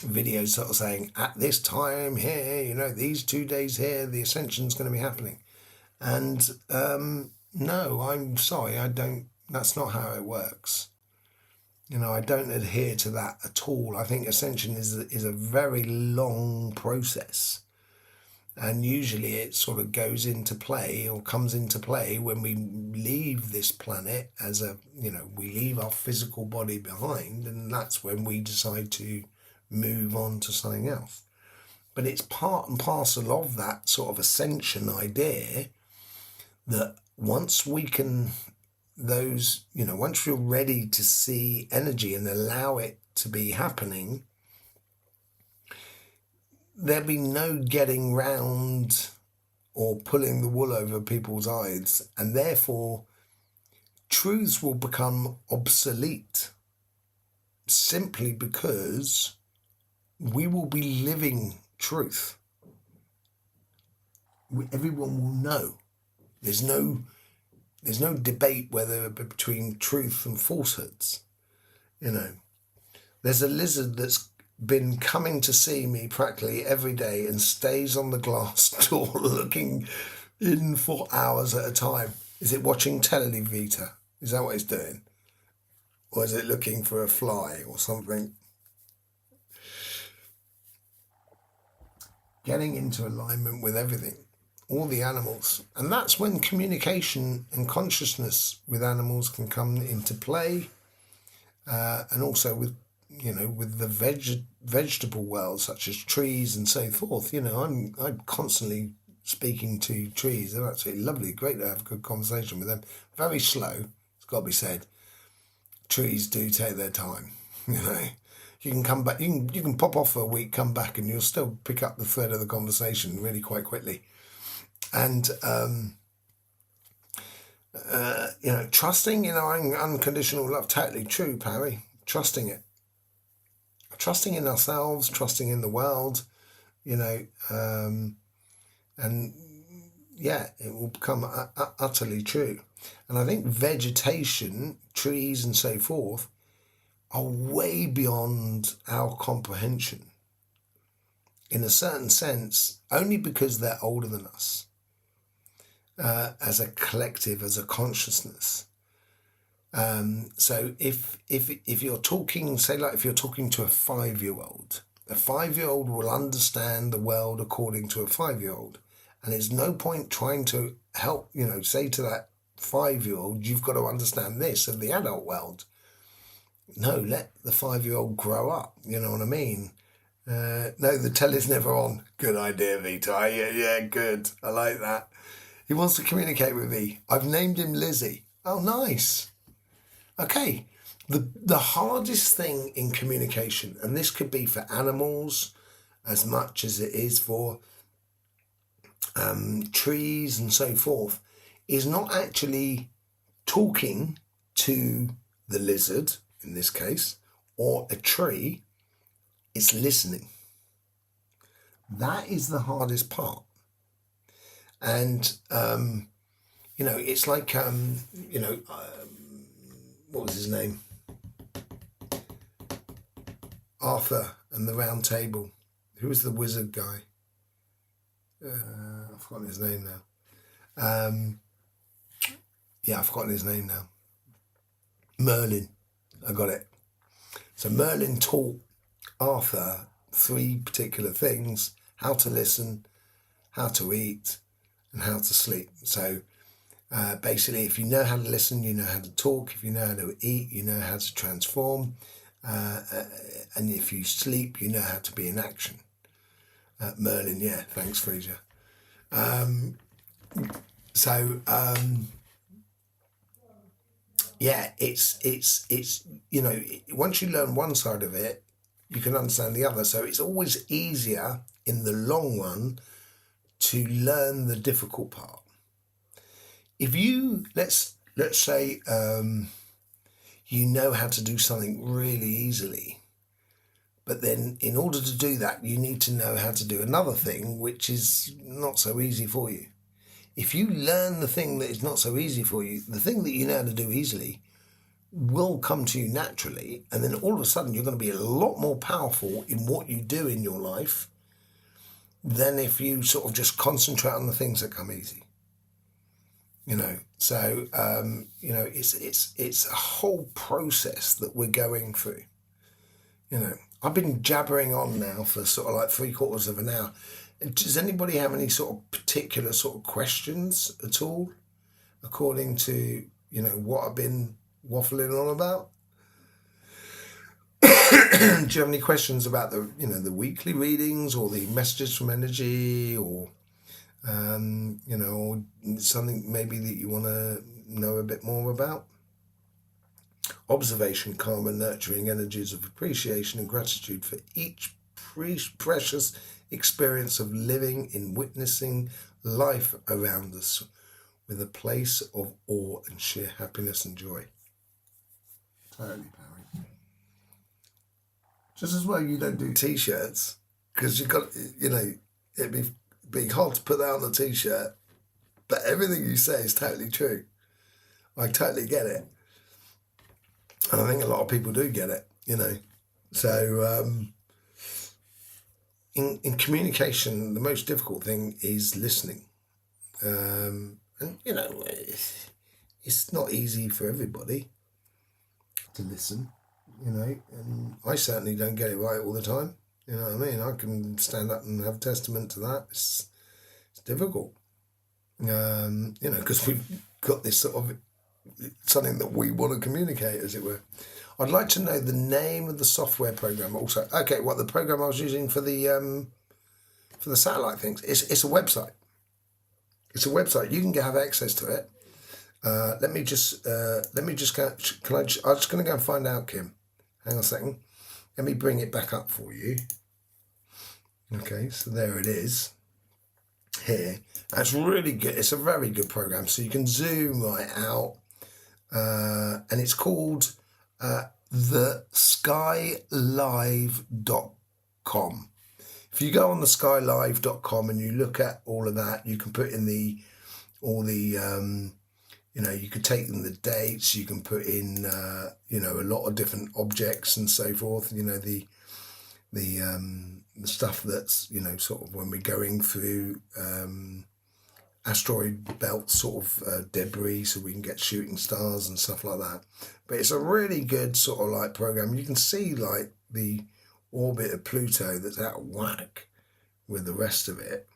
videos sort of saying at this time here, these 2 days here, the ascension's going to be happening, and no, I'm sorry, I don't. That's not how it works. I don't adhere to that at all. I think ascension is a very long process, and usually it sort of goes into play or comes into play when we leave this planet we leave our physical body behind, and that's when we decide to move on to something else. But it's part and parcel of that sort of ascension idea that once we can once you're ready to see energy and allow it to be happening, there'll be no getting round or pulling the wool over people's eyes, and therefore truths will become obsolete simply because we will be living truth. Everyone will know. There's no debate whether between truth and falsehoods. There's a lizard that's been coming to see me practically every day and stays on the glass door looking in for hours at a time. Is it watching Televita? Is that what it's doing? Or is it looking for a fly or something? Getting into alignment with everything. All the animals, and that's when communication and consciousness with animals can come into play, and also with the vegetable world, such as trees and so forth. I'm constantly speaking to trees. They're absolutely lovely, great to have a good conversation with them. Very slow, it's got to be said. Trees do take their time. You can come back. You can pop off for a week, come back, and you'll still pick up the thread of the conversation really quite quickly. And, trusting, unconditional love, totally true, Parry. Trusting it. Trusting in ourselves, trusting in the world, and yeah, it will become utterly true. And I think vegetation, trees and so forth, are way beyond our comprehension. In a certain sense, only because they're older than us. As a collective, as a consciousness. So if you're talking, say like if you're talking to a 5-year-old, a 5-year-old will understand the world according to a 5-year-old. And there's no point trying to help, say to that 5-year-old, you've got to understand this of the adult world. No, let the 5-year-old grow up, you know what I mean? No, the telly's never on. Good idea, Vito. Yeah, good. I like that. He wants to communicate with me. I've named him Lizzie. Oh, nice. Okay. The hardest thing in communication, and this could be for animals as much as it is for trees and so forth, is not actually talking to the lizard, in this case, or a tree. It's listening. That is the hardest part. And, it's like, what was his name? Arthur and the Round Table. Who was the wizard guy? I've forgotten his name now. I've forgotten his name now. Merlin. I got it. So Merlin taught Arthur 3 particular things: how to listen, how to eat, and how to sleep. So basically, if you know how to listen, you know how to talk. If you know how to eat, you know how to transform. And if you sleep, you know how to be in action. Merlin, yeah, thanks, Frasier. It's once you learn one side of it, you can understand the other. So it's always easier in the long run to learn the difficult part. If you, let's say, you know how to do something really easily, But then in order to do that, you need to know how to do another thing, which is not so easy for you. If you learn the thing that is not so easy for you, the thing that you know how to do easily will come to you naturally. And then all of a sudden, you're going to be a lot more powerful in what you do in your life than if you sort of just concentrate on the things that come easy. So it's a whole process that we're going through. I've been jabbering on now for sort of like 3/4 of an hour. Does anybody have any sort of particular sort of questions at all, according to what I've been waffling on about? Do you have any questions about the weekly readings or the messages from energy, or or something maybe that you want to know a bit more about? Observation, karma, nurturing energies of appreciation and gratitude for each precious experience of living in witnessing life around us with a place of awe and sheer happiness and joy. Totally, Barry. Just as well you don't do t-shirts, because you've got, it'd be hard to put that on the t-shirt, but everything you say is totally true. I totally get it. And I think a lot of people do get it, So in communication, the most difficult thing is listening. And, it's not easy for everybody to listen, and I certainly don't get it right all the time. You know what I mean? I can stand up and have testament to that. It's difficult, because we've got this sort of something that we want to communicate, as it were. I'd like to know the name of the software program also. Okay, what the program I was using for the satellite things? It's a website. It's a website. You can have access to it. Let me just go. I'm just going to go and find out, Kim. Hang on a second. Let me bring it back up for you. Okay, so there it is. Here. That's really good. It's a very good program. So you can zoom right out. And it's called the Skylivecom. If you go on the Skylivecom and you look at all of that, you can put in you could take in the dates, you can put in, a lot of different objects and so forth, the stuff that's, sort of when we're going through asteroid belt sort of debris, so we can get shooting stars and stuff like that. But it's a really good sort of like program. You can see like the orbit of Pluto that's out of whack with the rest of it,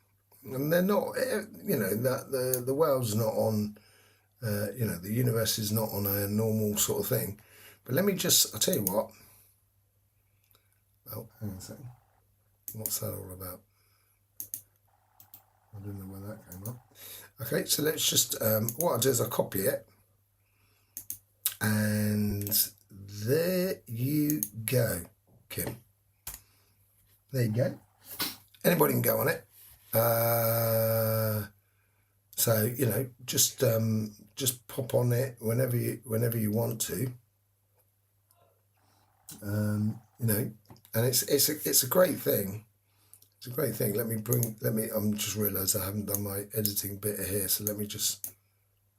and they're not, that the world's not on, the universe is not on a normal sort of thing. But I'll tell you what. Oh, hang on a second. What's that all about? I don't know where that came up. Okay, so let's just, what I'll do is I'll copy it. And there you go, Kim. There you go. Anybody can go on it. So, just pop on it whenever you want to. And it's a great thing. It's a great thing. I'm just realised I haven't done my editing bit here, so let me just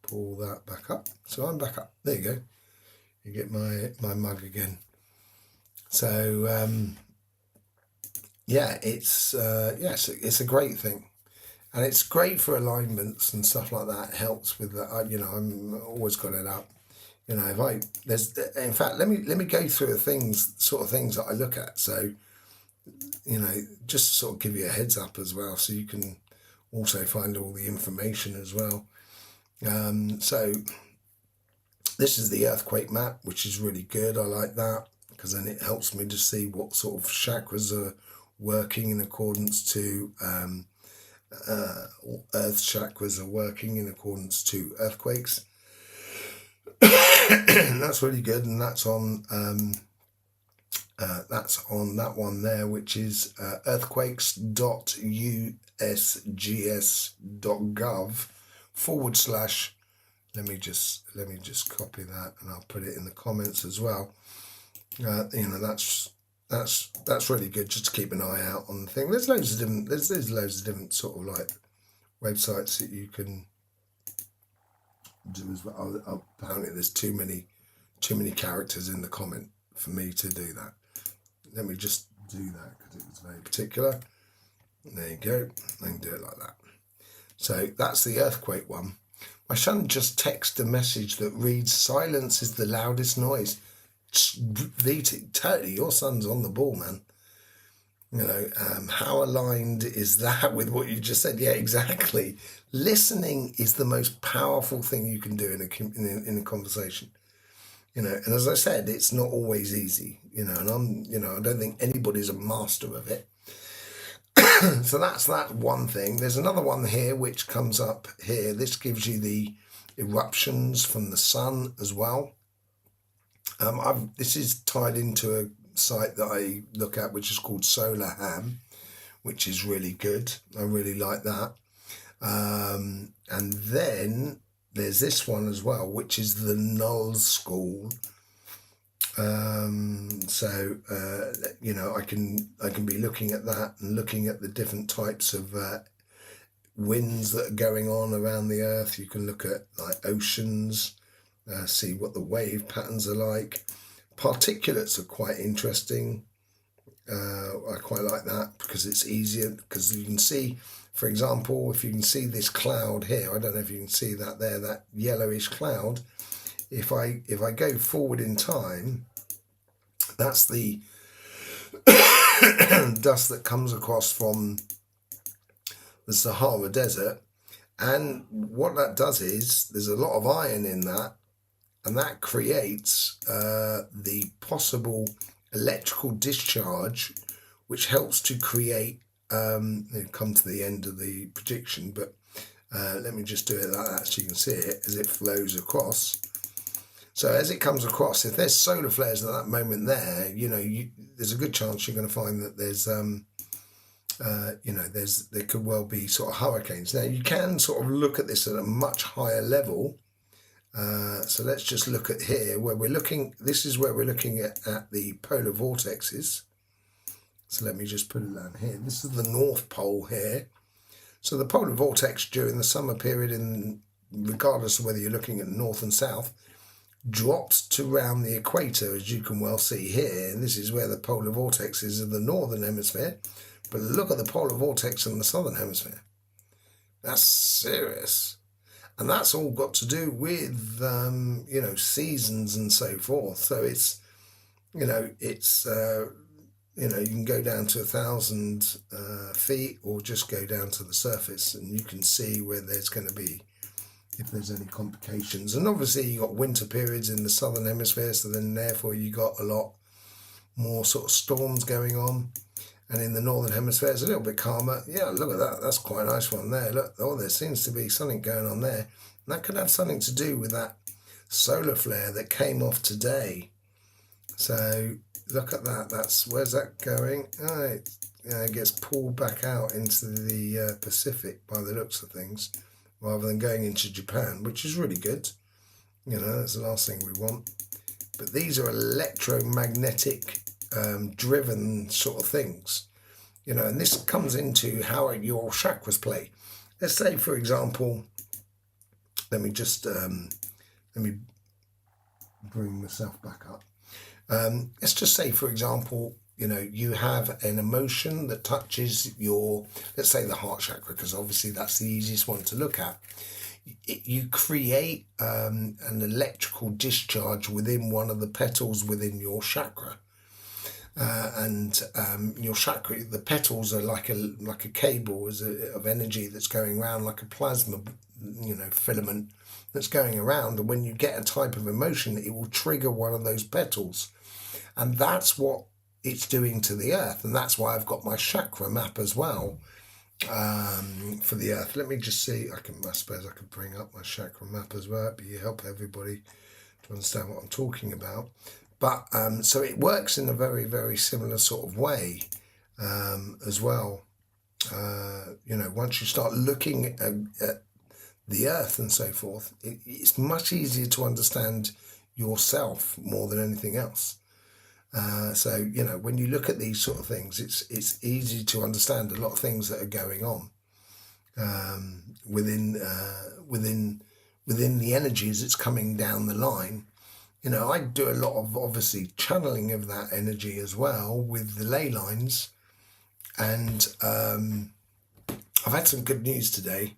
pull that back up. So I'm back up. There you go. You get my mug again. So it's a great thing, and it's great for alignments and stuff like that. It helps with that. I'm always got it up. In fact, let me go through the things that I look at. So, just to sort of give you a heads up as well, so you can also find all the information as well. So this is the earthquake map, which is really good. I like that because then it helps me to see what sort of chakras are working in accordance to earth chakras are working in accordance to earthquakes. That's really good, and that's on that one there, which is earthquakes.usgs.gov/. Let me just copy that and I'll put it in the comments as well. That's that's really good, just to keep an eye out on the thing. There's loads of different sort of like websites that you can do as well. Apparently there's too many characters in the comment for me to do that. Let me just do that because it was very particular. There you go. I can do it like that. So that's the earthquake one. My son just texted a message that reads, "Silence is the loudest noise." VT, totally, your son's on the ball, man. You know, how aligned is that with what you just said? Yeah, exactly. Listening is the most powerful thing you can do in a conversation. You know, and as I said, it's not always easy. You know, and I don't think anybody's a master of it. So that's that one thing. There's another one here which comes up here. This gives you the eruptions from the sun as well. This is tied into a site that I look at, which is called Solar Ham, which is really good. I really like that. And then there's this one as well, which is the Null School. You know, I can be looking at that and looking at the different types of winds that are going on around the Earth. You can look at like oceans, see what the wave patterns are like. Particulates are quite interesting. I quite like that because it's easier, because you can see, for example, if you can see this cloud here, I don't know if you can see that there, that yellowish cloud. If I go forward in time, that's the dust that comes across from the Sahara Desert. And what that does is there's a lot of iron in that, and that creates the possible electrical discharge, which helps to create, come to the end of the prediction, but let me just do it like that so you can see it as it flows across. So as it comes across, if there's solar flares at that moment there, you know, there's a good chance you're going to find that there's, there could well be sort of hurricanes. Now you can sort of look at this at a much higher level. So let's just look at here where we're looking. This is where we're looking at the polar vortexes. So let me just put it down here. This is the North Pole here. So the polar vortex during the summer period, regardless of whether you're looking at north and south, drops to around the equator, as you can well see here. And this is where the polar vortex is in the northern hemisphere. But look at the polar vortex in the southern hemisphere. That's serious. And that's all got to do with, seasons and so forth. So it's, you can go down to 1,000 feet or just go down to the surface, and you can see where there's going to be, if there's any complications. And obviously you got winter periods in the southern hemisphere, so then therefore you got a lot more sort of storms going on. And in the northern hemisphere it's a little bit calmer. Yeah, look at that. That's quite a nice one there. Look, there seems to be something going on there. And that could have something to do with that solar flare that came off today. So look at that. Where's that going? Oh, it gets pulled back out into the Pacific by the looks of things, rather than going into Japan, which is really good. You know, that's the last thing we want. But these are electromagnetic driven sort of things, you know, and this comes into how your chakras play. Let's say, for example, let me bring myself back up. Let's just say, for example, you know, you have an emotion that touches your, let's say the heart chakra, because obviously that's the easiest one to look at. You create an electrical discharge within one of the petals within your chakra. Your chakra, the petals are like a cable of energy that's going around, like a plasma, filament that's going around. And when you get a type of emotion, it will trigger one of those petals. And that's what it's doing to the earth. And that's why I've got my chakra map as well for the earth. Let me just see. I suppose I could bring up my chakra map as well. But you help everybody to understand what I'm talking about. But so it works in a very, very similar sort of way as well. Once you start looking at the earth and so forth, it's much easier to understand yourself more than anything else. So, you know, when you look at these sort of things, it's easy to understand a lot of things that are going on within the energy as it's coming down the line. You know, I do a lot of, obviously, channeling of that energy as well with the ley lines. And I've had some good news today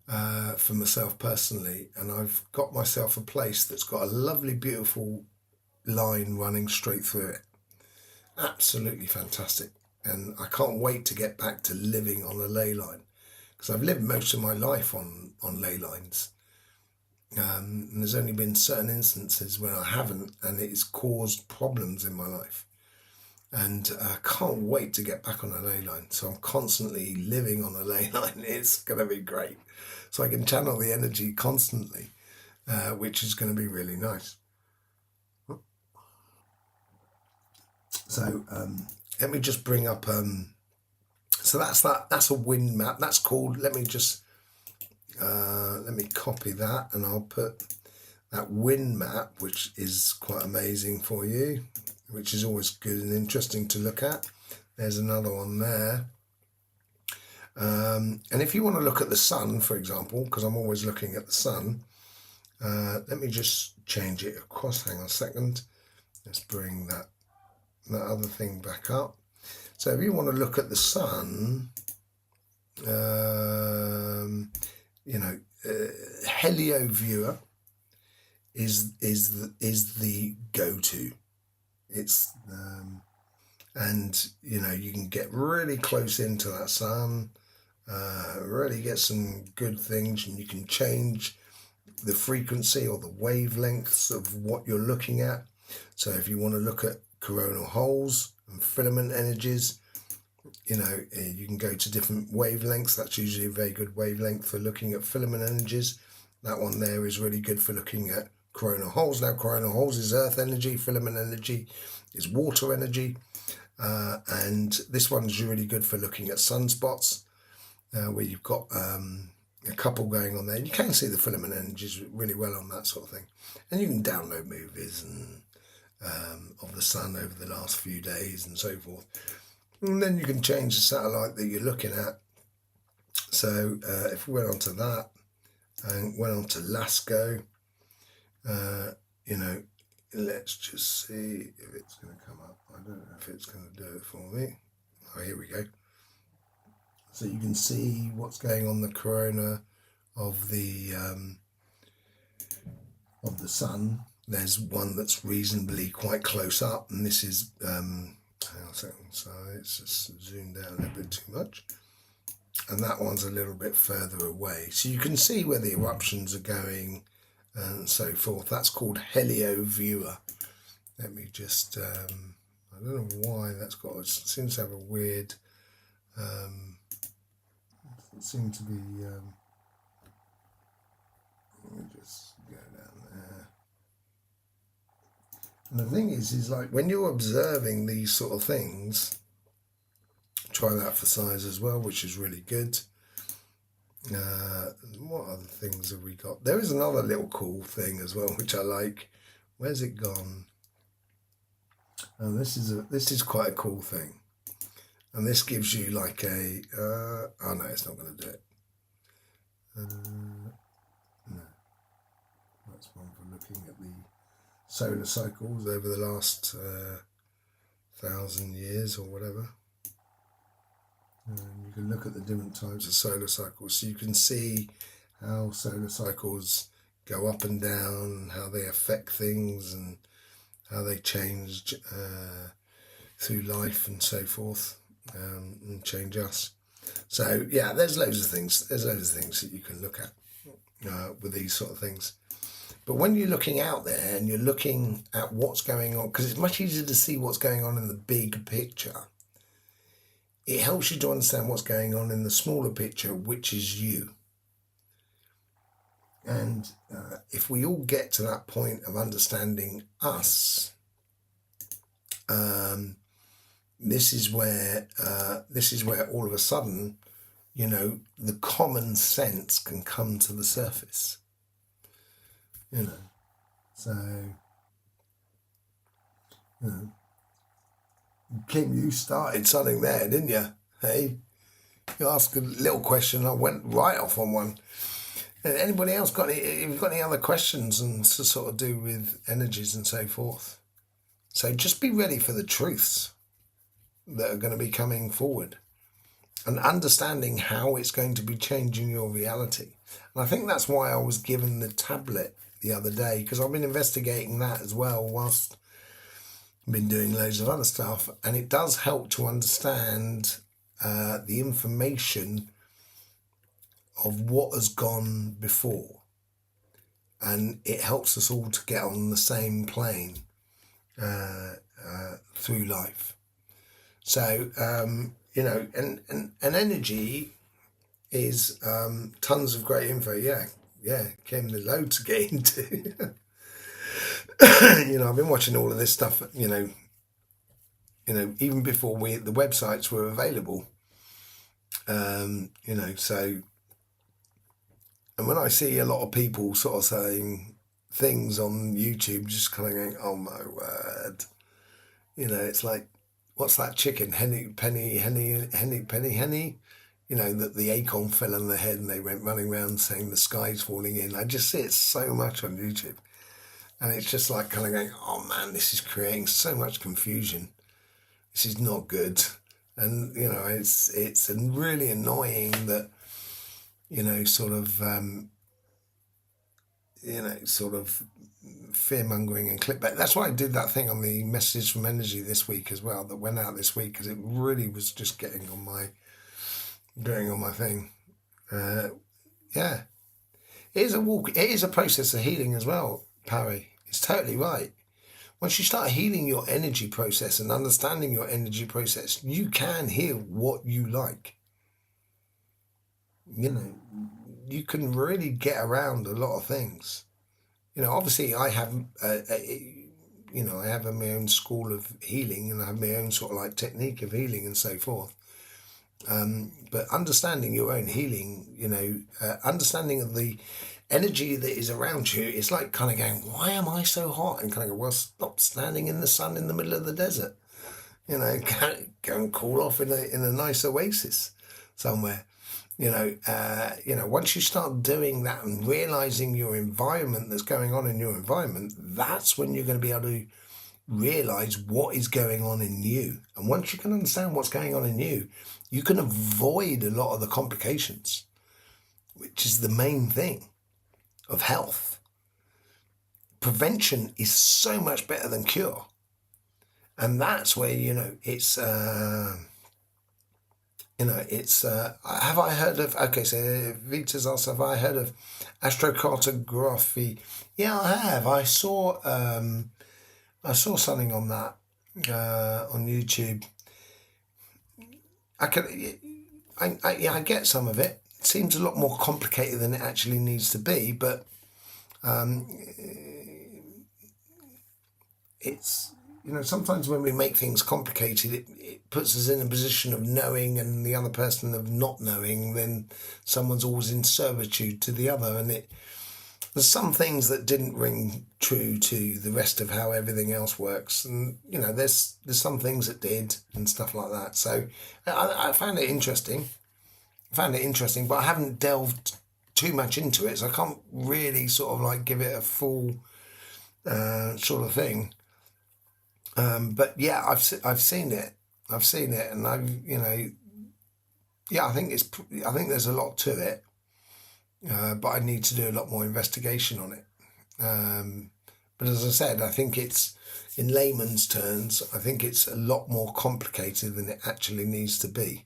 for myself personally. And I've got myself a place that's got a lovely, beautiful line running straight through it. Absolutely fantastic. And I can't wait to get back to living on a ley line, because I've lived most of my life on ley lines. And there's only been certain instances where I haven't, and it's caused problems in my life. And I can't wait to get back on a ley line. So I'm constantly living on a ley line. It's going to be great. So I can channel the energy constantly, which is going to be really nice. So let me just bring up, so that's a wind map. That's called, let me copy that, and I'll put that wind map, which is quite amazing for you, which is always good and interesting to look at. There's another one there. And if you want to look at the sun, for example, because I'm always looking at the sun, let me just change it across. Hang on a second. Let's bring that other thing back up. So if you want to look at the sun, you know, Helio Viewer is the go-to. It's and you know, you can get really close into that sun, really get some good things, and you can change the frequency or the wavelengths of what you're looking at. So if you want to look at coronal holes and filament energies, you know, you can go to different wavelengths. That's usually a very good wavelength for looking at filament energies. That one there is really good for looking at coronal holes. Now, coronal holes is earth energy, filament energy is water energy, and this one's really good for looking at sunspots, where you've got a couple going on there. You can see the filament energies really well on that sort of thing, and you can download movies and of the sun over the last few days and so forth. And then you can change the satellite that you're looking at. So if we went on to that and went on to LASCO, you know, let's just see if it's going to come up. I don't know if it's going to do it for me. Oh, here we go. So you can see what's going on the corona of the sun. There's one that's reasonably quite close up, and this is hang on a second, so it's just zoomed out a little bit too much, and that one's a little bit further away, so you can see where the eruptions are going and so forth. That's called Helio Viewer. Let me just I don't know why that's got, it seems to have a weird it seems to be let me just go down there. And the thing is like when you're observing these sort of things, try that for size as well, which is really good. What other things have we got? There is another little cool thing as well, which I like. Where's it gone? And this is quite a cool thing. And this gives you like a, oh no, it's not going to do it. No, that's one for looking at the solar cycles over the last 1,000 years or whatever. And you can look at the different types of solar cycles, so you can see how solar cycles go up and down, how they affect things and how they change through life and so forth, and change us. So yeah, there's loads of things. There's loads of things that you can look at with these sort of things. But when you're looking out there and you're looking at what's going on, because it's much easier to see what's going on in the big picture, it helps you to understand what's going on in the smaller picture, which is you. And if we all get to that point of understanding us, this is where all of a sudden, you know, the common sense can come to the surface. You know, so, you know, Kim, you started something there, didn't you? Hey, you asked a little question, I went right off on one. Anybody else got any? If you've got any other questions and to sort of do with energies and so forth? So just be ready for the truths that are going to be coming forward, and understanding how it's going to be changing your reality. And I think that's why I was given the tablet the other day, because I've been investigating that as well whilst I've been doing loads of other stuff, and it does help to understand the information of what has gone before, and it helps us all to get on the same plane through life. So and energy is tons of great info. Came the load to get into. I've been watching all of this stuff, even before the websites were available. So, and when I see a lot of people sort of saying things on YouTube, just kind of going, oh my word, it's like, what's that chicken? Henny, that the acorn fell on their head and they went running around saying the sky's falling in. I just see it so much on YouTube. And it's just like kind of going, oh man, this is creating so much confusion. This is not good. And, it's really annoying that, sort of fear-mongering and clickbait. That's why I did that thing on the messages from energy this week as well, that went out this week, because it really was just getting on my thing. It is a walk. It is a process of healing as well, Parry. It's totally right. Once you start healing your energy process and understanding your energy process, you can heal what you like. You can really get around a lot of things. Obviously I have, I have my own school of healing, and I have my own sort of like technique of healing and so forth. But understanding your own healing, understanding of the energy that is around you, it's like kind of going, why am I so hot? And kind of go, well, stop standing in the sun in the middle of the desert. Go and cool off in a nice oasis somewhere. Once you start doing that and realizing your environment that's going on in your environment, that's when you're going to be able to realize what is going on in you. And once you can understand what's going on in you, you can avoid a lot of the complications, which is the main thing of health. Prevention is so much better than cure. And that's where, it's, have I heard of, so Vita's also, have I heard of astrocartography? Yeah, I have. I saw something on that, on YouTube. I get some of it. It seems a lot more complicated than it actually needs to be, but it's, sometimes when we make things complicated, it puts us in a position of knowing and the other person of not knowing. Then someone's always in servitude to the other, and there's some things that didn't ring true to the rest of how everything else works, and there's some things that did and stuff like that. So I found it interesting. But I haven't delved too much into it, so I can't really sort of like give it a full sort of thing. But yeah, I've seen it, and I think there's a lot to it, but I need to do a lot more investigation on it. But as I said, I think it's, in layman's terms, I think it's a lot more complicated than it actually needs to be.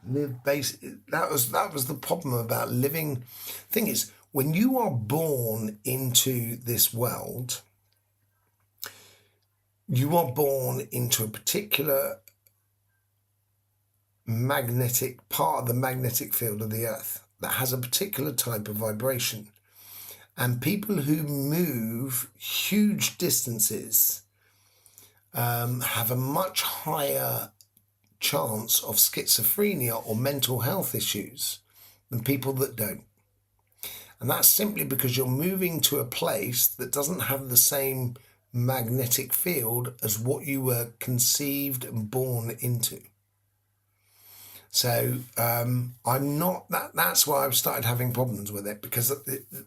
That was the problem about living. Thing is, when you are born into this world, you are born into a particular magnetic part of the magnetic field of the earth that has a particular type of vibration. And people who move huge distances have a much higher chance of schizophrenia or mental health issues than people that don't. And that's simply because you're moving to a place that doesn't have the same magnetic field as what you were conceived and born into. So I'm not, that's why I've started having problems with it, because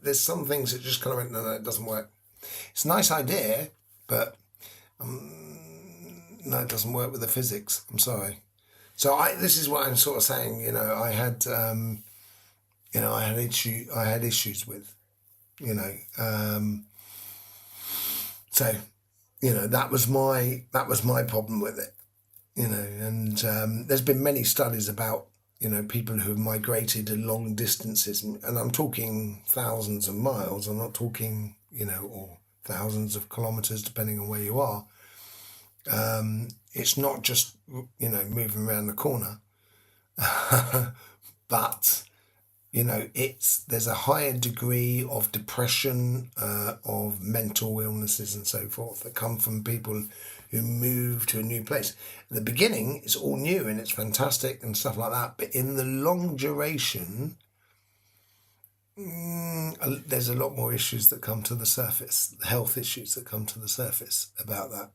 there's some things that just kind of went, no, it doesn't work. It's a nice idea, but no, it doesn't work with the physics. I'm sorry. So this is what I'm sort of saying. I had issues with, so that was my problem with it. And there's been many studies about people who have migrated long distances, and I'm talking thousands of miles. I'm not talking or thousands of kilometers, depending on where you are. It's not just moving around the corner, but there's a higher degree of depression, of mental illnesses and so forth that come from people who move to a new place. At the beginning, it's all new and it's fantastic and stuff like that. But in the long duration, there's a lot more issues that come to the surface, health issues that come to the surface about that.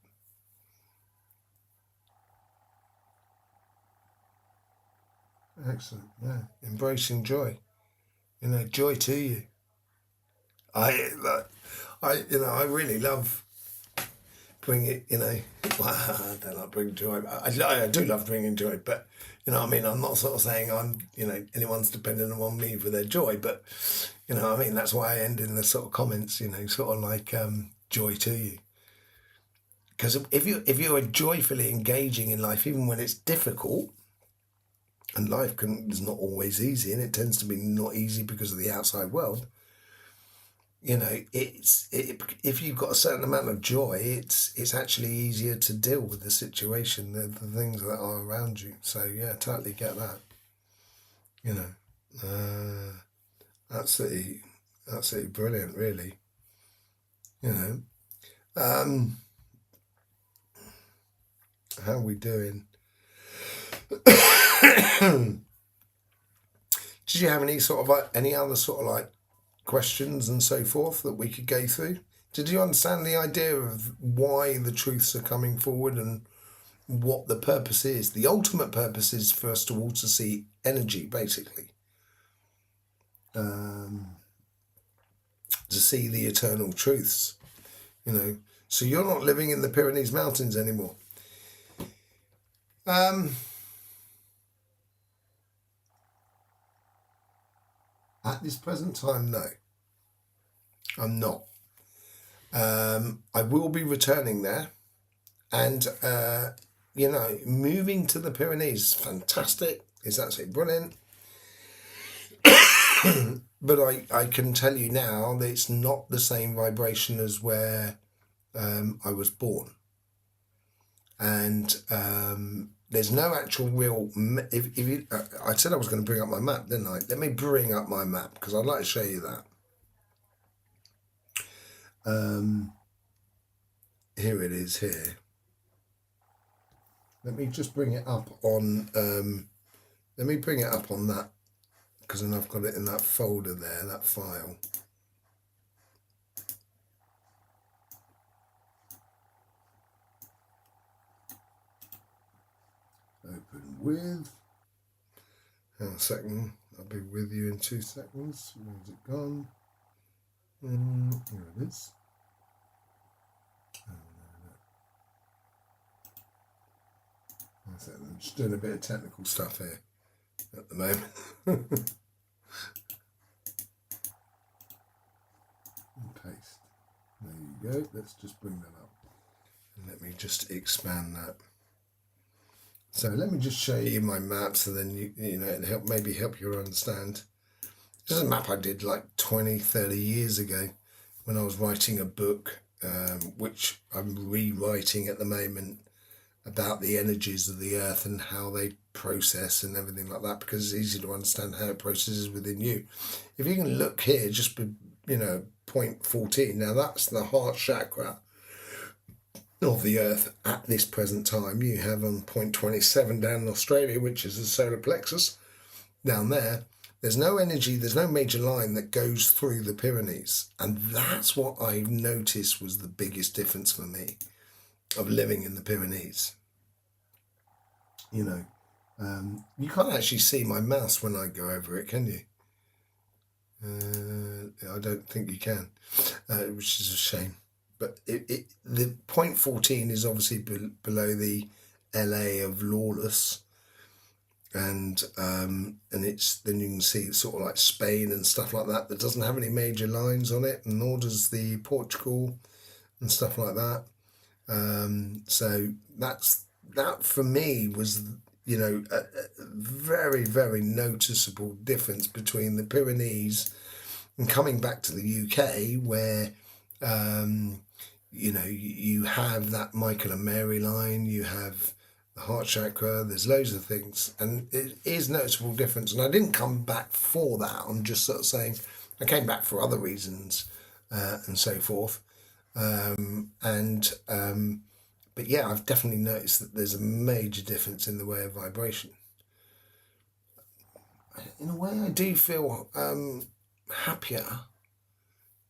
Excellent. Yeah. Embracing joy. Joy to you. I really love bringing, well, I don't like bringing joy. I do love bringing joy, but, I'm not sort of saying I'm, anyone's dependent on me for their joy, but, that's why I end in the sort of comments, sort of like joy to you. Because if you're joyfully engaging in life, even when it's difficult, and life is not always easy, and it tends to be not easy because of the outside world. If you've got a certain amount of joy, it's actually easier to deal with the situation, the things that are around you. So yeah, totally get that. Absolutely brilliant, really. How are we doing? Did you have any other sort of like questions and so forth that we could go through? Did you understand the idea of why the truths are coming forward and what the purpose is? The ultimate purpose is for us to all to see energy, basically. To see the eternal truths, So you're not living in the Pyrenees Mountains anymore. At this present time, no, I'm not. I will be returning there, and moving to the Pyrenees is fantastic. It's absolutely brilliant. But I can tell you now that it's not the same vibration as where I was born, and there's no actual real. If you, I said I was going to bring up my map, didn't I? Let me bring up my map because I'd like to show you that. Here it is. Here. Let me just bring it up on. Let me bring it up on that because then I've got it in that folder there, that file. Open with. Hang on a second. I'll be with you in 2 seconds. Where's it gone? Here it is. I'm just doing a bit of technical stuff here at the moment. And paste. There you go. Let's just bring that up. And let me just expand that. So let me just show you my map so then it'll help you understand. This is a map I did like 20, 30 years ago when I was writing a book, which I'm rewriting at the moment, about the energies of the earth and how they process and everything like that, because it's easy to understand how it processes within you. If you can look here, just point 14. Now that's the heart chakra of the earth at this present time. You have on point 27 down in Australia, which is the solar plexus. Down there, There's no energy, there's no major line that goes through the Pyrenees. And that's what I noticed was the biggest difference for me of living in the Pyrenees. You know, you can't actually see my mouse when I go over it, can you? I don't think you can, which is a shame. But the point 14 is obviously below the LA of Lawless. And it's, then you can see sort of like Spain and stuff like that doesn't have any major lines on it, and nor does the Portugal and stuff like that. So that for me was, you know, a very, very noticeable difference between the Pyrenees and coming back to the UK, where you know, you have that Michael and Mary line, you have the heart chakra, there's loads of things, and it is noticeable difference. And I didn't come back for that, I'm just sort of saying I came back for other reasons and so forth. But yeah, I've definitely noticed that there's a major difference in the way of vibration. In a way, I do feel happier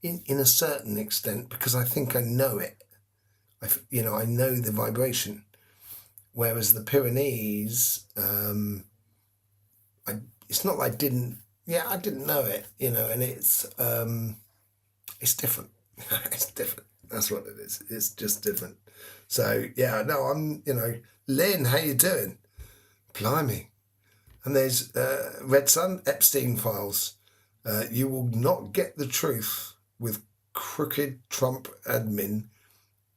in a certain extent, because I think I know it. You know, I know the vibration. Whereas the Pyrenees, it's not that I didn't know it, you know, and it's different. It's different. That's what it is. It's just different. So yeah, no, I'm, you know, Lynn, how you doing? Blimey. And there's Red Sun, Epstein files. You will not get the truth with crooked Trump admin.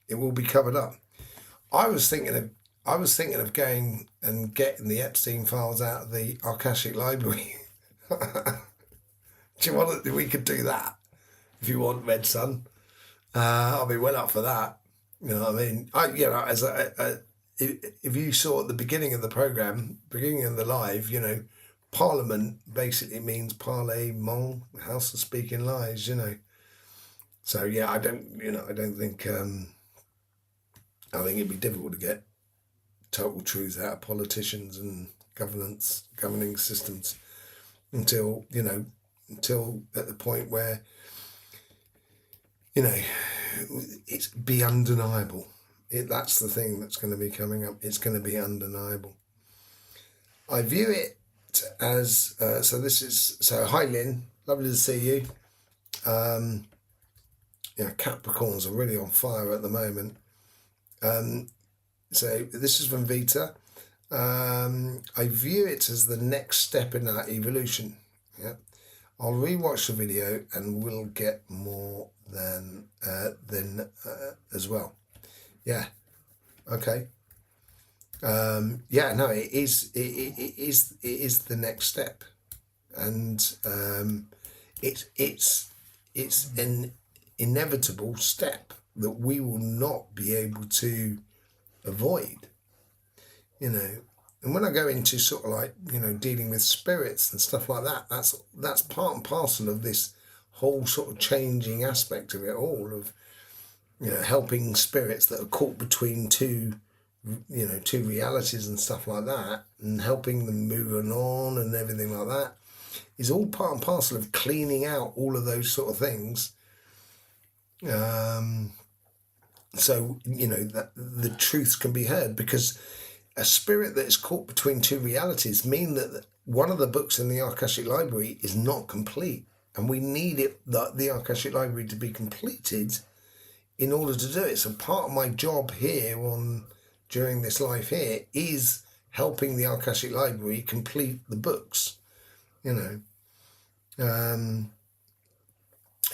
It will be covered up. I was thinking of going and getting the Epstein files out of the Akashic Library. Do you want we could do that if you want, Red Sun? I'll be well up for that. You know what I mean? If you saw at the beginning of the program, beginning of the live, you know, Parliament basically means Parlement, House of Speaking Lies. You know, so yeah, I don't think I think it'd be difficult to get total truth out of politicians and governing systems until at the point where, you know, it's be undeniable. That's the thing that's going to be coming up. It's going to be undeniable. I view it as hi Lynn, lovely to see you. Yeah, Capricorns are really on fire at the moment. So this is from Vita. I view it as the next step in our evolution. Yeah, I'll rewatch the video and we'll get more than as well. Yeah. Okay. Yeah. No, it is the next step, and it's an inevitable step that we will not be able to avoid, you know. And when I go into sort of like, you know, dealing with spirits and stuff like that, that's part and parcel of this whole sort of changing aspect of it all, of, you know, helping spirits that are caught between two realities and stuff like that, and helping them move on and everything like that, is all part and parcel of cleaning out all of those sort of things. So, you know, that the truths can be heard, because a spirit that is caught between two realities mean that one of the books in the Akashic Library is not complete, and we need the Akashic Library to be completed in order to do it. So part of my job here during this life here is helping the Akashic Library complete the books, you know.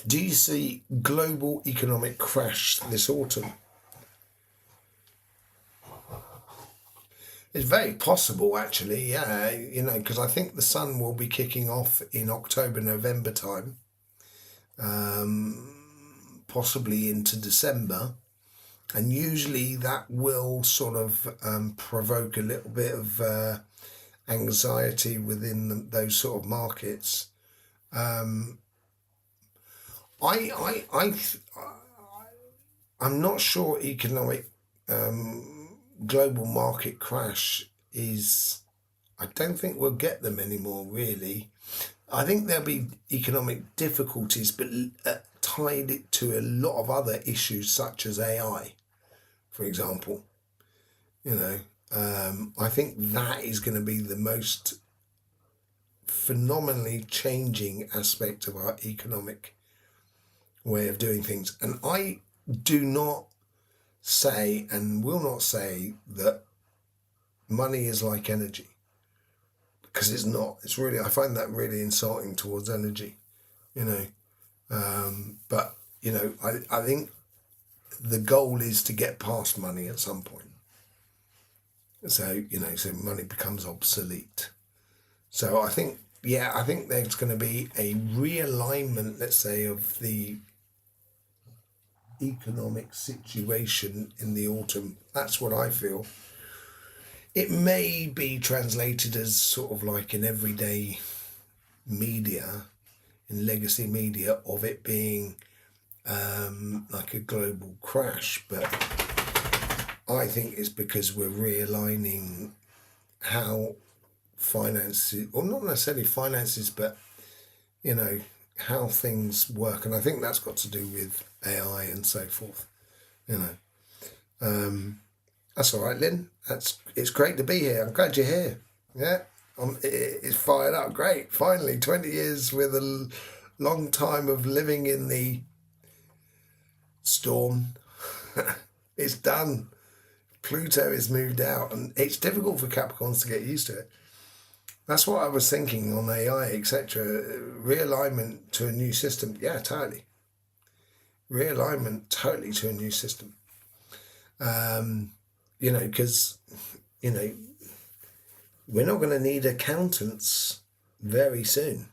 Do you see global economic crash this autumn? It's very possible, actually, yeah, you know, because I think the sun will be kicking off in October, November time, possibly into December, and usually that will sort of provoke a little bit of anxiety within those sort of markets. I'm not sure economic global market crash is. I don't think we'll get them anymore, really. I think there'll be economic difficulties, but tied it to a lot of other issues such as AI, for example. I think that is going to be the most phenomenally changing aspect of our economic way of doing things. And I do not say and will not say that money is like energy, because it's not. It's really, I find that really insulting towards energy, but I think the goal is to get past money at some point. So money becomes obsolete. So I think there's going to be a realignment, let's say, of the economic situation in the autumn. That's what I feel. It may be translated as sort of like an everyday media, in legacy media, of it being like a global crash, but I think it's because we're realigning how finances, or not necessarily finances, but how things work. And I think that's got to do with AI and so forth. That's all right, Lynn. It's great to be here. I'm glad you're here. Yeah, it's fired up. Great. Finally, 20 years with a long time of living in the storm. It's done. Pluto is moved out, and it's difficult for Capricorns to get used to it. That's what I was thinking on AI, etc. Realignment to a new system. Yeah, totally. Realignment totally to a new system. Because, we're not going to need accountants very soon.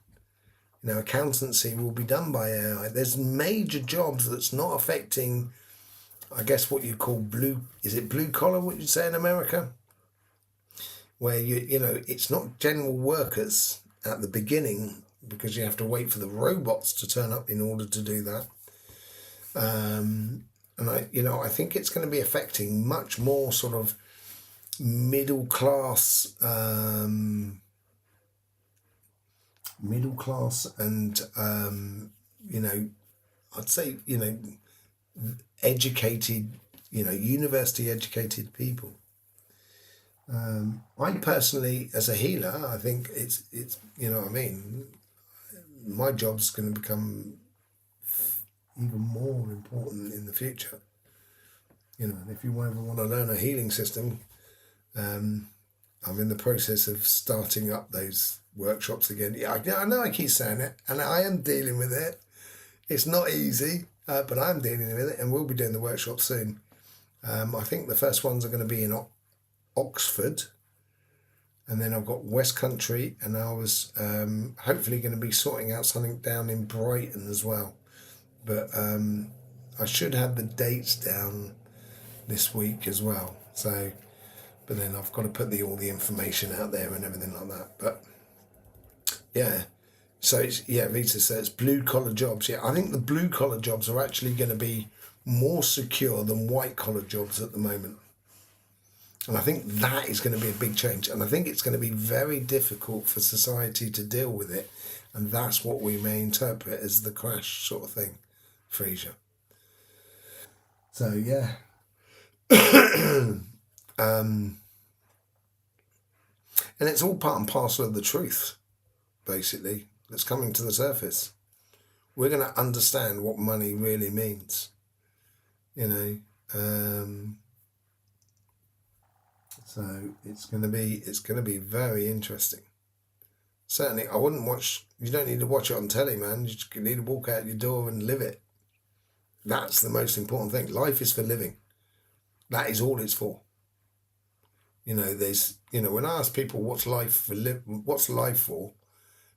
Accountancy will be done by AI. There's major jobs that's not affecting, I guess, what you call blue collar, what you'd say in America? Where it's not general workers at the beginning, because you have to wait for the robots to turn up in order to do that. And I think it's going to be affecting much more sort of middle class and I'd say educated, university educated people. I personally, as a healer, I think it's my job's going to become even more important in the future. If you ever want to learn a healing system, I'm in the process of starting up those workshops again. Yeah, I know I keep saying it, and I am dealing with it. It's not easy, but I'm dealing with it, and we'll be doing the workshop soon. I think the first ones are going to be in Oxford, and then I've got West Country, and I was hopefully going to be sorting out something down in Brighton as well. But I should have the dates down this week as well. So, but then I've got to put all the information out there and everything like that. But yeah, so Rita says blue collar jobs. Yeah, I think the blue collar jobs are actually going to be more secure than white collar jobs at the moment. And I think that is going to be a big change. And I think it's going to be very difficult for society to deal with it. And that's what we may interpret as the crash sort of thing, Frasier. So, yeah. And it's all part and parcel of the truth, basically, that's coming to the surface. We're going to understand what money really means, So it's going to be very interesting. Certainly, I wouldn't watch. You don't need to watch it on telly, man. You just need to walk out your door and live it. That's the most important thing. Life is for living. That is all it's for. There's when I ask people what's life for,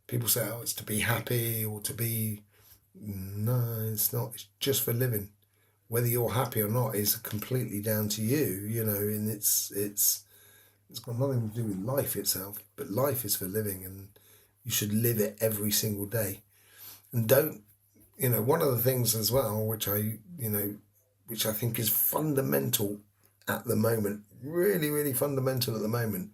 people say, oh, it's to be happy or to be. No, it's not. It's just for living. Whether you're happy or not is completely down to you, and it's got nothing to do with life itself, but life is for living, and you should live it every single day. And don't, one of the things as well, which I think is fundamental at the moment, really, really fundamental at the moment,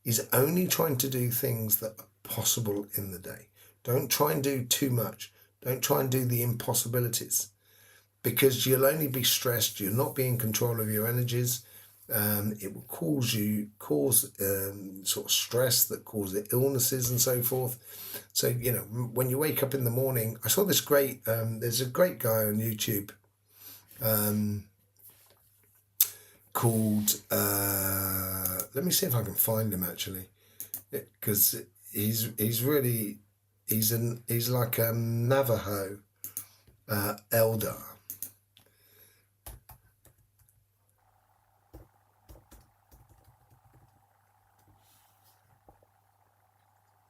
is only trying to do things that are possible in the day. Don't try and do too much. Don't try and do the impossibilities, because you'll only be stressed. You'll not be in control of your energies. It will cause sort of stress that causes illnesses and so forth. So, when you wake up in the morning, I saw this great, there's a great guy on YouTube called, let me see if I can find him actually, because he's like a Navajo elder.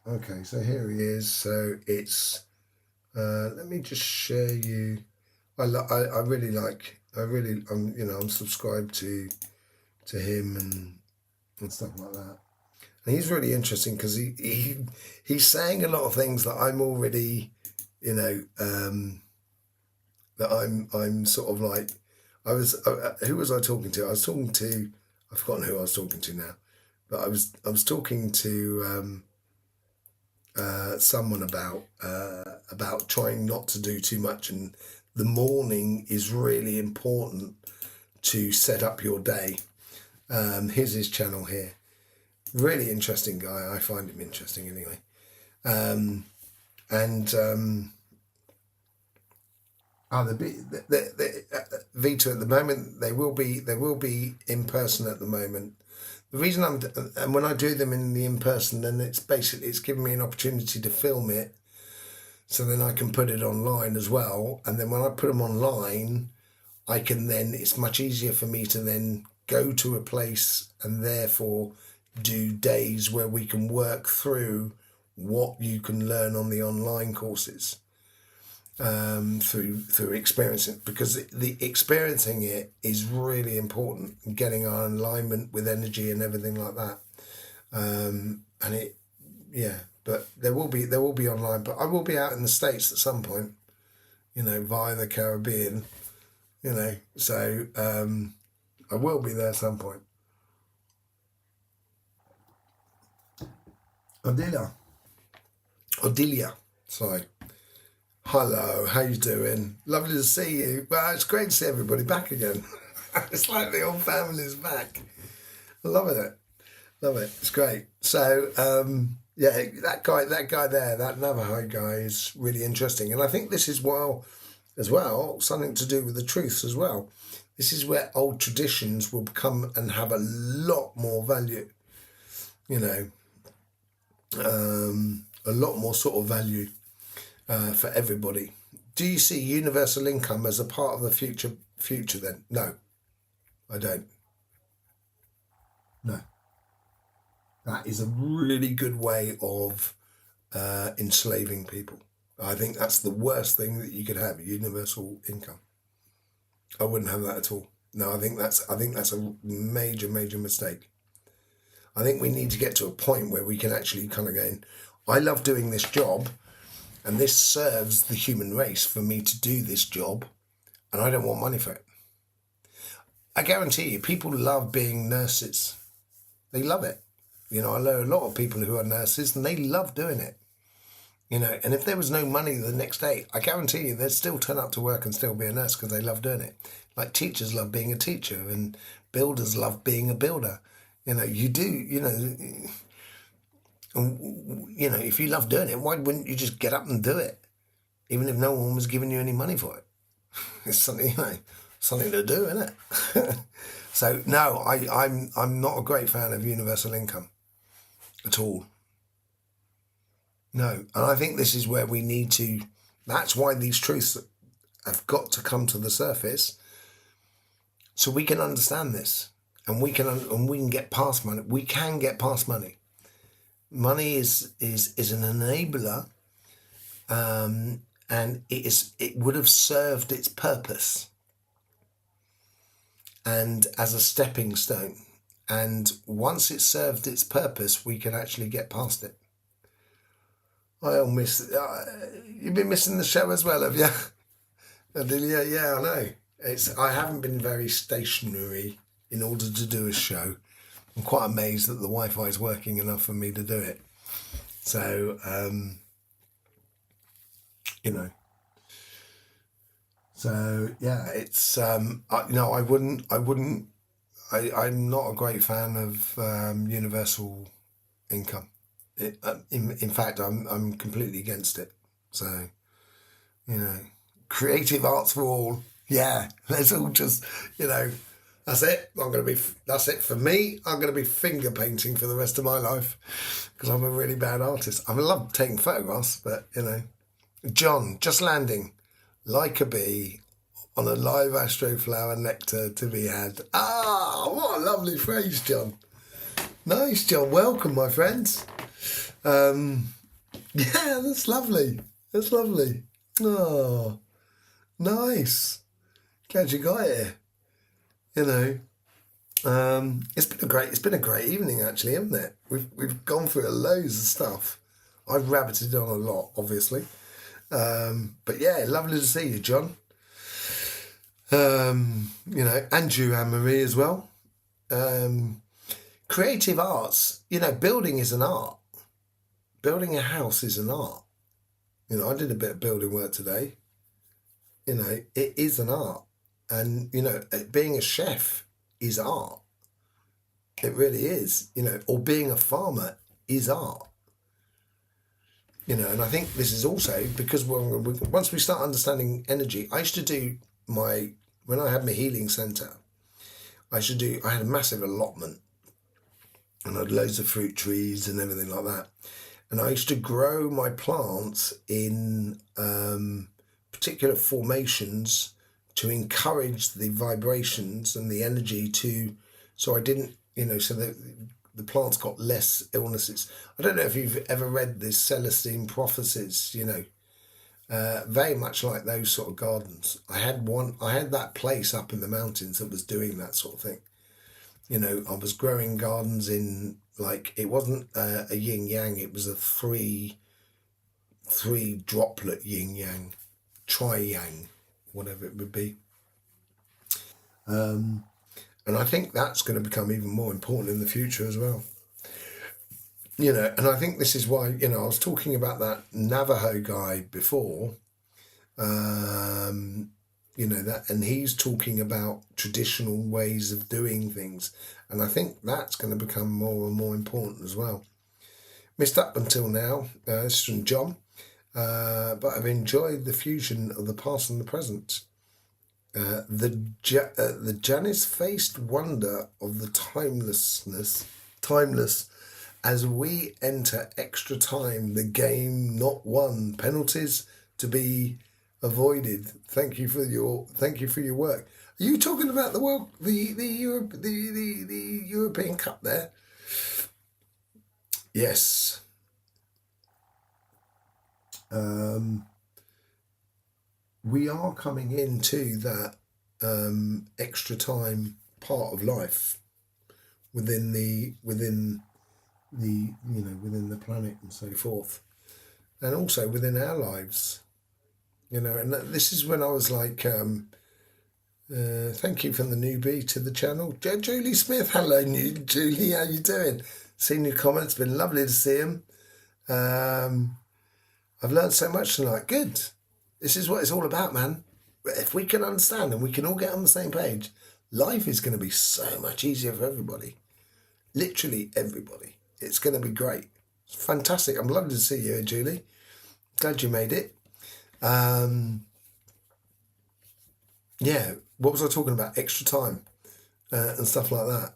Okay, so here he is. So it's let me just share you. I'm subscribed to him and stuff like that. And he's really interesting because he's saying a lot of things that I'm already, that I'm sort of like, who was I talking to? I was talking to, I've forgotten who I was talking to now, but I was talking to someone about trying not to do too much, and the morning is really important to set up your day. Here's his channel here. Really interesting guy. I find him interesting anyway. Vita at the moment, they will be in person at the moment. The reason and when I do them in the in-person, then it's giving me an opportunity to film it, so then I can put it online as well. And then when I put them online, it's much easier for me to then go to a place and therefore do days where we can work through what you can learn on the online courses, through experiencing, because the experiencing it is really important, getting our alignment with energy and everything like that. But there will be online, but I will be out in the States at some point, via the Caribbean, so I will be there at some point. Odilia, sorry. Hello, how you doing? Lovely to see you. Well, it's great to see everybody back again. It's like the old family's back. Loving it. Love it. It's great. So, that guy there, that Navajo guy, is really interesting. And I think this is as well, something to do with the truths as well. This is where old traditions will come and have a lot more value, a lot more sort of value for everybody. Do you see universal income as a part of the future then? No, I don't. No. That is a really good way of enslaving people. I think that's the worst thing that you could have, universal income. I wouldn't have that at all. No, I think that's a major, major mistake. I think we need to get to a point where we can actually kind of go, I love doing this job, and this serves the human race for me to do this job, and I don't want money for it. I guarantee you, people love being nurses. They love it. I know a lot of people who are nurses, and they love doing it. And if there was no money the next day, I guarantee you they'd still turn up to work and still be a nurse because they love doing it. Like teachers love being a teacher, and builders love being a builder. You do, if you love doing it, why wouldn't you just get up and do it? Even if no one was giving you any money for it. It's something, something to do, isn't it? So no, I'm not a great fan of universal income at all. No, and I think this is where we need to, that's why these truths have got to come to the surface, so we can understand this, and we can get past money. We can get past money. Money is an enabler, and it would have served its purpose, and as a stepping stone. And once it served its purpose, we can actually get past it. You've been missing the show as well, have you? Adelia, yeah, I know. I haven't been very stationary in order to do a show. I'm quite amazed that the Wi-Fi is working enough for me to do it. So, you know. So yeah, it's I'm not a great fan of universal income. In fact, I'm completely against it. So, you know, creative arts for all. Yeah, let's all just, you know, that's it. That's it for me. I'm going to be finger painting for the rest of my life because I'm a really bad artist. I love taking photographs, but, you know. John, just landing like a bee on a live astroflower nectar to be had. Ah, what a lovely phrase, John. Nice, John. Welcome, my friends. Yeah, that's lovely. That's lovely. Oh, nice. Glad you got here. You know, it's been a great evening actually, hasn't it? We've gone through loads of stuff. I've rabbited on a lot, obviously. But yeah, lovely to see you, John. You know, and you, Anne-Marie, as well. Creative arts, you know, building is an art. Building a house is an art. You know, I did a bit of building work today. You know, it is an art. And, you know, being a chef is art. It really is, you know, or being a farmer is art. You know, and I think this is also because once we start understanding energy, I used to do when I had my healing centre, I had a massive allotment and I had loads of fruit trees and everything like that. And I used to grow my plants in particular formations to encourage the vibrations and the energy so I didn't, you know, so that the plants got less illnesses. I don't know if you've ever read the Celestine prophecies, you know, very much like those sort of gardens. I had that place up in the mountains that was doing that sort of thing. You know, I was growing gardens in, like, it wasn't a yin yang, it was a three droplet yin yang, tri yang, whatever it would be. And I think that's going to become even more important in the future as well. You know, and I think this is why, you know, I was talking about that Navajo guy before, you know, that, and he's talking about traditional ways of doing things. And I think that's going to become more and more important as well. Missed up until now, this is from John, but I've enjoyed the fusion of the past and the present. The Janus-faced wonder of the timeless as we enter extra time, the game not won, penalties to be avoided. Thank you for your work. Are you talking about the European Cup there? Yes. We are coming into that extra time part of life within the planet and so forth, and also within our lives, you know. And this is when I was like, thank you from the newbie to the channel, Julie Smith. Hello, Julie. How you doing? Seen your comments. Been lovely to see them. I've learned so much tonight. Good. This is what it's all about, man. If we can understand and we can all get on the same page, life is going to be so much easier for everybody. Literally everybody. It's going to be great. It's fantastic. I'm lovely to see you, Julie. Glad you made it. Yeah, what was I talking about? Extra time and stuff like that.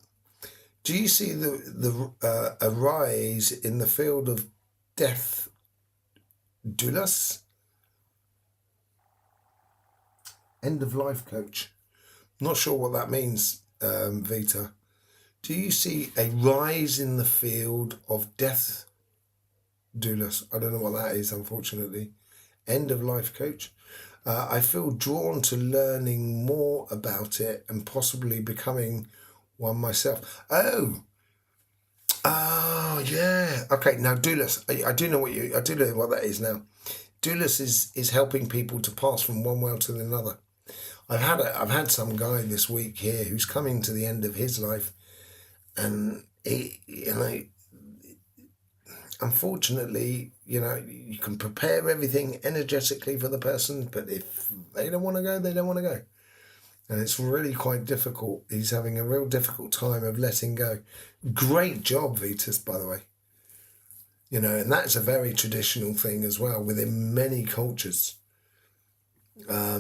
Do you see a rise in the field of death doulas? End of life coach. Not sure what that means, Vita. Do you see a rise in the field of death doulas? I don't know what that is, unfortunately. End of life coach. I feel drawn to learning more about it and possibly becoming one myself. Oh, yeah. Okay, now doulas. I do know what that is now. Doulas is helping people to pass from one world to another. I've had some guy this week here who's coming to the end of his life, and he, you know, unfortunately, you can prepare everything energetically for the person, but if they don't want to go, they don't want to go. And it's really quite difficult. He's having a real difficult time of letting go. Great job, Vetus, by the way. And that's a very traditional thing as well within many cultures. I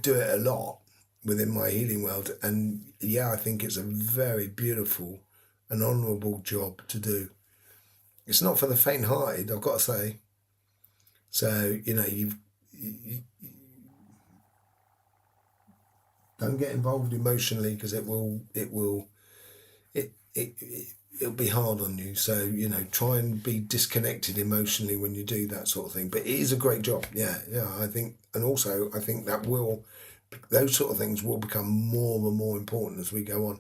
do it a lot within my healing world, and I think it's a very beautiful and honourable job to do. It's not for the faint-hearted, I've got to say. So you don't get involved emotionally, because it'll be hard on you. So try and be disconnected emotionally when you do that sort of thing. But it is a great job. I think, and also I think that those sort of things will become more and more important as we go on.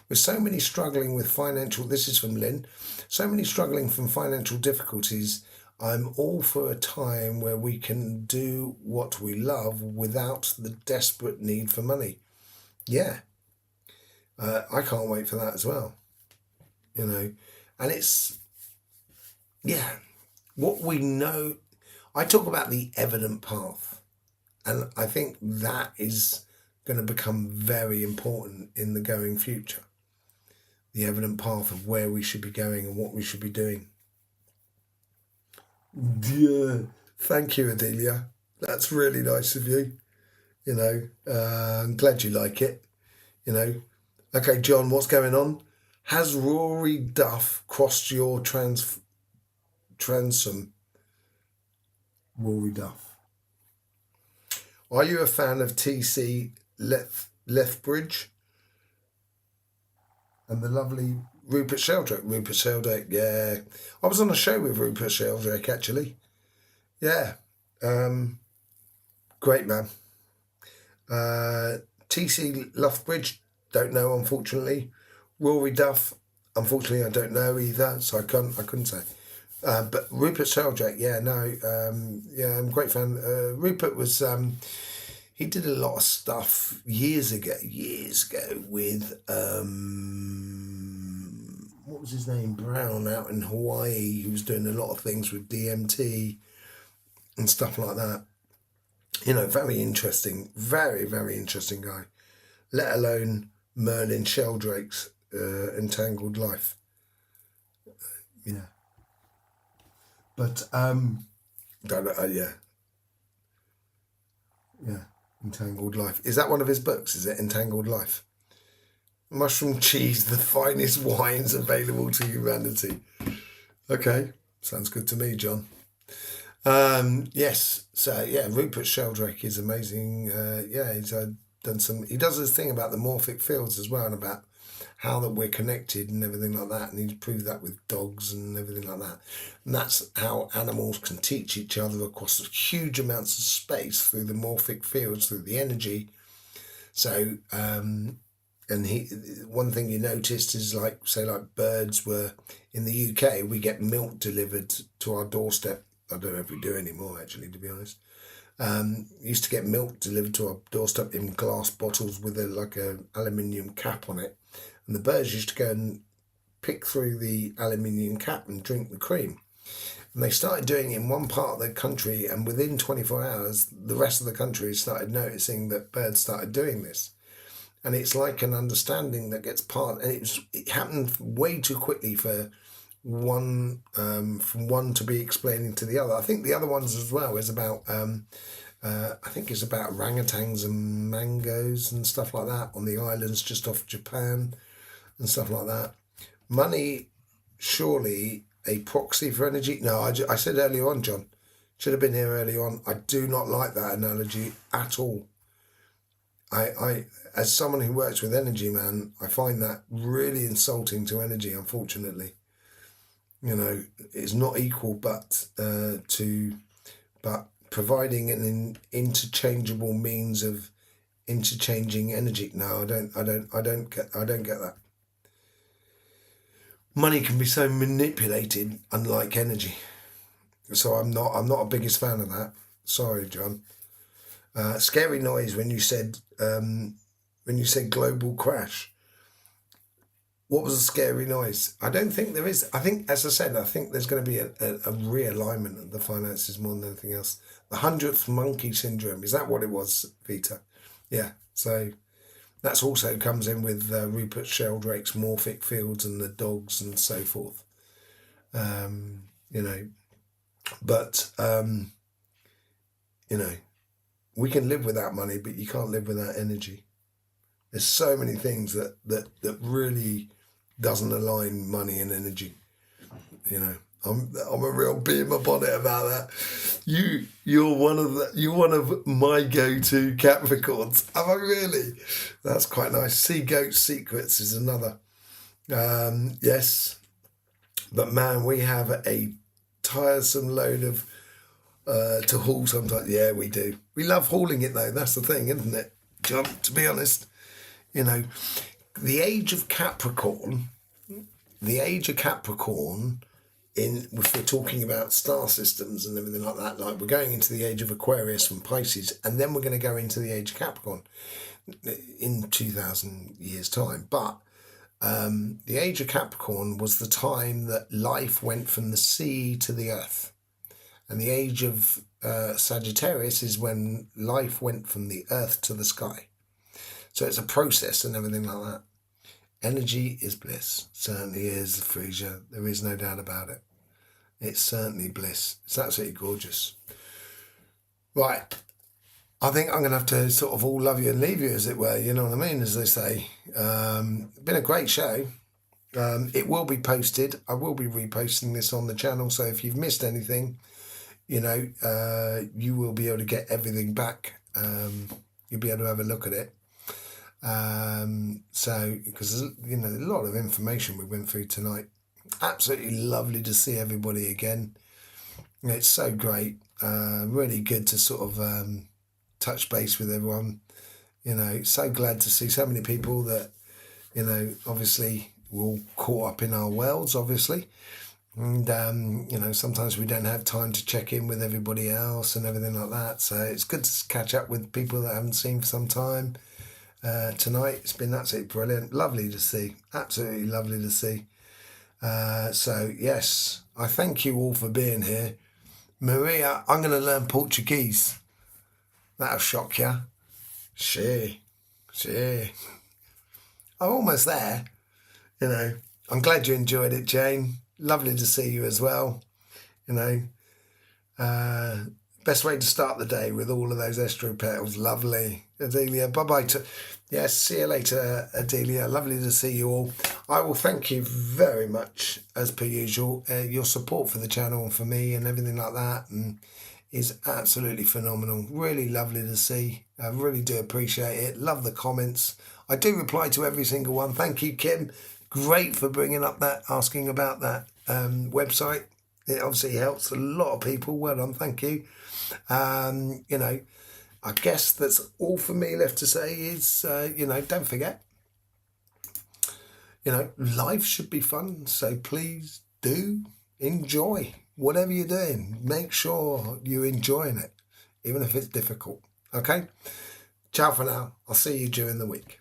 With so many struggling with financial, this is from Lynn, so many struggling from financial difficulties, I'm all for a time where we can do what we love without the desperate need for money. I can't wait for that as well. And it's, what we know. I talk about the evident path, and I think that is going to become very important in the going future. The evident path of where we should be going and what we should be doing. Yeah, thank you, Adelia. That's really nice of you. I'm glad you like it. Okay, John, what's going on? Has Rory Duff crossed your transom? Rory Duff. Are you a fan of TC Lethbridge and the lovely Rupert Sheldrake? Rupert Sheldrake, yeah. I was on a show with Rupert Sheldrake, actually. Yeah. Great man. TC Lethbridge, don't know, unfortunately. Rory Duff, unfortunately, I don't know either, so I couldn't say. But Rupert Sheldrake, I'm a great fan. Rupert was, he did a lot of stuff years ago with, what was his name? Brown out in Hawaii. He was doing a lot of things with DMT and stuff like that. Very interesting, very, very interesting guy. Let alone Merlin Sheldrake's Entangled Life. But Entangled Life. Is that one of his books? Is it Entangled Life? Mushroom cheese, the finest wines available to humanity. Okay, sounds good to me, John. Yes. So Rupert Sheldrake is amazing. He's done some. He does this thing about the morphic fields as well, and about how that we're connected and everything like that. And he's proved that with dogs and everything like that. And that's how animals can teach each other across huge amounts of space through the morphic fields, through the energy. So, and one thing you noticed is like birds were in the UK, we get milk delivered to our doorstep. I don't know if we do anymore, actually, to be honest. Used to get milk delivered to our doorstep in glass bottles with a aluminium cap on it. And the birds used to go and pick through the aluminium cap and drink the cream. And they started doing it in one part of the country, and within 24 hours, the rest of the country started noticing that birds started doing this. And it's like an understanding that gets and it happened way too quickly for one from one to be explaining to the other. I think the other ones as well is about I think it's about orangutans and mangoes and stuff like that on the islands just off Japan and stuff like that. Money, surely a proxy for energy? No, I said earlier on, John, should have been here earlier on. I do not like that analogy at all. I as someone who works with energy, man, I find that really insulting to energy, unfortunately. It's not equal, but providing an interchangeable means of interchanging energy. No, I don't get that. Money can be so manipulated, unlike energy. So I'm not a biggest fan of that. Sorry, John. Scary noise when you said global crash. What was a scary noise? I don't think there is. I think, as I said, I think there's going to be a realignment of the finances more than anything else. The 100th monkey syndrome, is that what it was, Vita? Yeah, so that's also comes in with Rupert Sheldrake's morphic fields and the dogs and so forth. You know, but, you know, we can live without money, but you can't live without energy. There's so many things that really doesn't align money and energy. You know, I'm a real beamer bonnet about that. You're one of my go-to Capricorns. Am I really? That's quite nice. Sea Goat Secrets is another. Yes, but man, we have a tiresome load of to haul sometimes. Yeah, we do. We love hauling it though. That's the thing, isn't it? To be honest, you know, the age of Capricorn. If we're talking about star systems and everything like that, like we're going into the age of Aquarius from Pisces, and then we're going to go into the age of Capricorn in 2,000 years' time. But the age of Capricorn was the time that life went from the sea to the earth. And the age of Sagittarius is when life went from the earth to the sky. So it's a process and everything like that. Energy is bliss. Certainly is, Frisia. There is no doubt about it. It's certainly bliss. It's absolutely gorgeous. Right. I think I'm going to have to sort of all love you and leave you, as it were. You know what I mean? As they say. Been a great show. It will be posted. I will be reposting this on the channel. So if you've missed anything, you know, you will be able to get everything back. You'll be able to have a look at it. So, because, you know, a lot of information we went through tonight. Absolutely lovely to see everybody again. It's so great. Really good to sort of touch base with everyone. You know, so glad to see so many people that, you know, obviously we're all caught up in our worlds, obviously. And, you know, sometimes we don't have time to check in with everybody else and everything like that. So it's good to catch up with people that I haven't seen for some time. Tonight it's been absolutely brilliant, lovely to see, absolutely lovely to see. So yes, I thank you all for being here. Maria, I'm going to learn Portuguese. That'll shock you. She. I'm almost there. You know, I'm glad you enjoyed it, Jane. Lovely to see you as well. You know, best way to start the day with all of those estro petals. Lovely. Adelia, bye-bye. Yes, see you later, Adelia. Lovely to see you all. I will thank you very much, as per usual. Your support for the channel and for me and everything like that is absolutely phenomenal. Really lovely to see. I really do appreciate it. Love the comments. I do reply to every single one. Thank you, Kim. Great for bringing up that, asking about that website. It obviously helps a lot of people. Well done, thank you. You know, I guess that's all for me left to say is, you know, don't forget, you know, life should be fun. So please do enjoy whatever you're doing. Make sure you're enjoying it, even if it's difficult. Okay? Ciao for now. I'll see you during the week.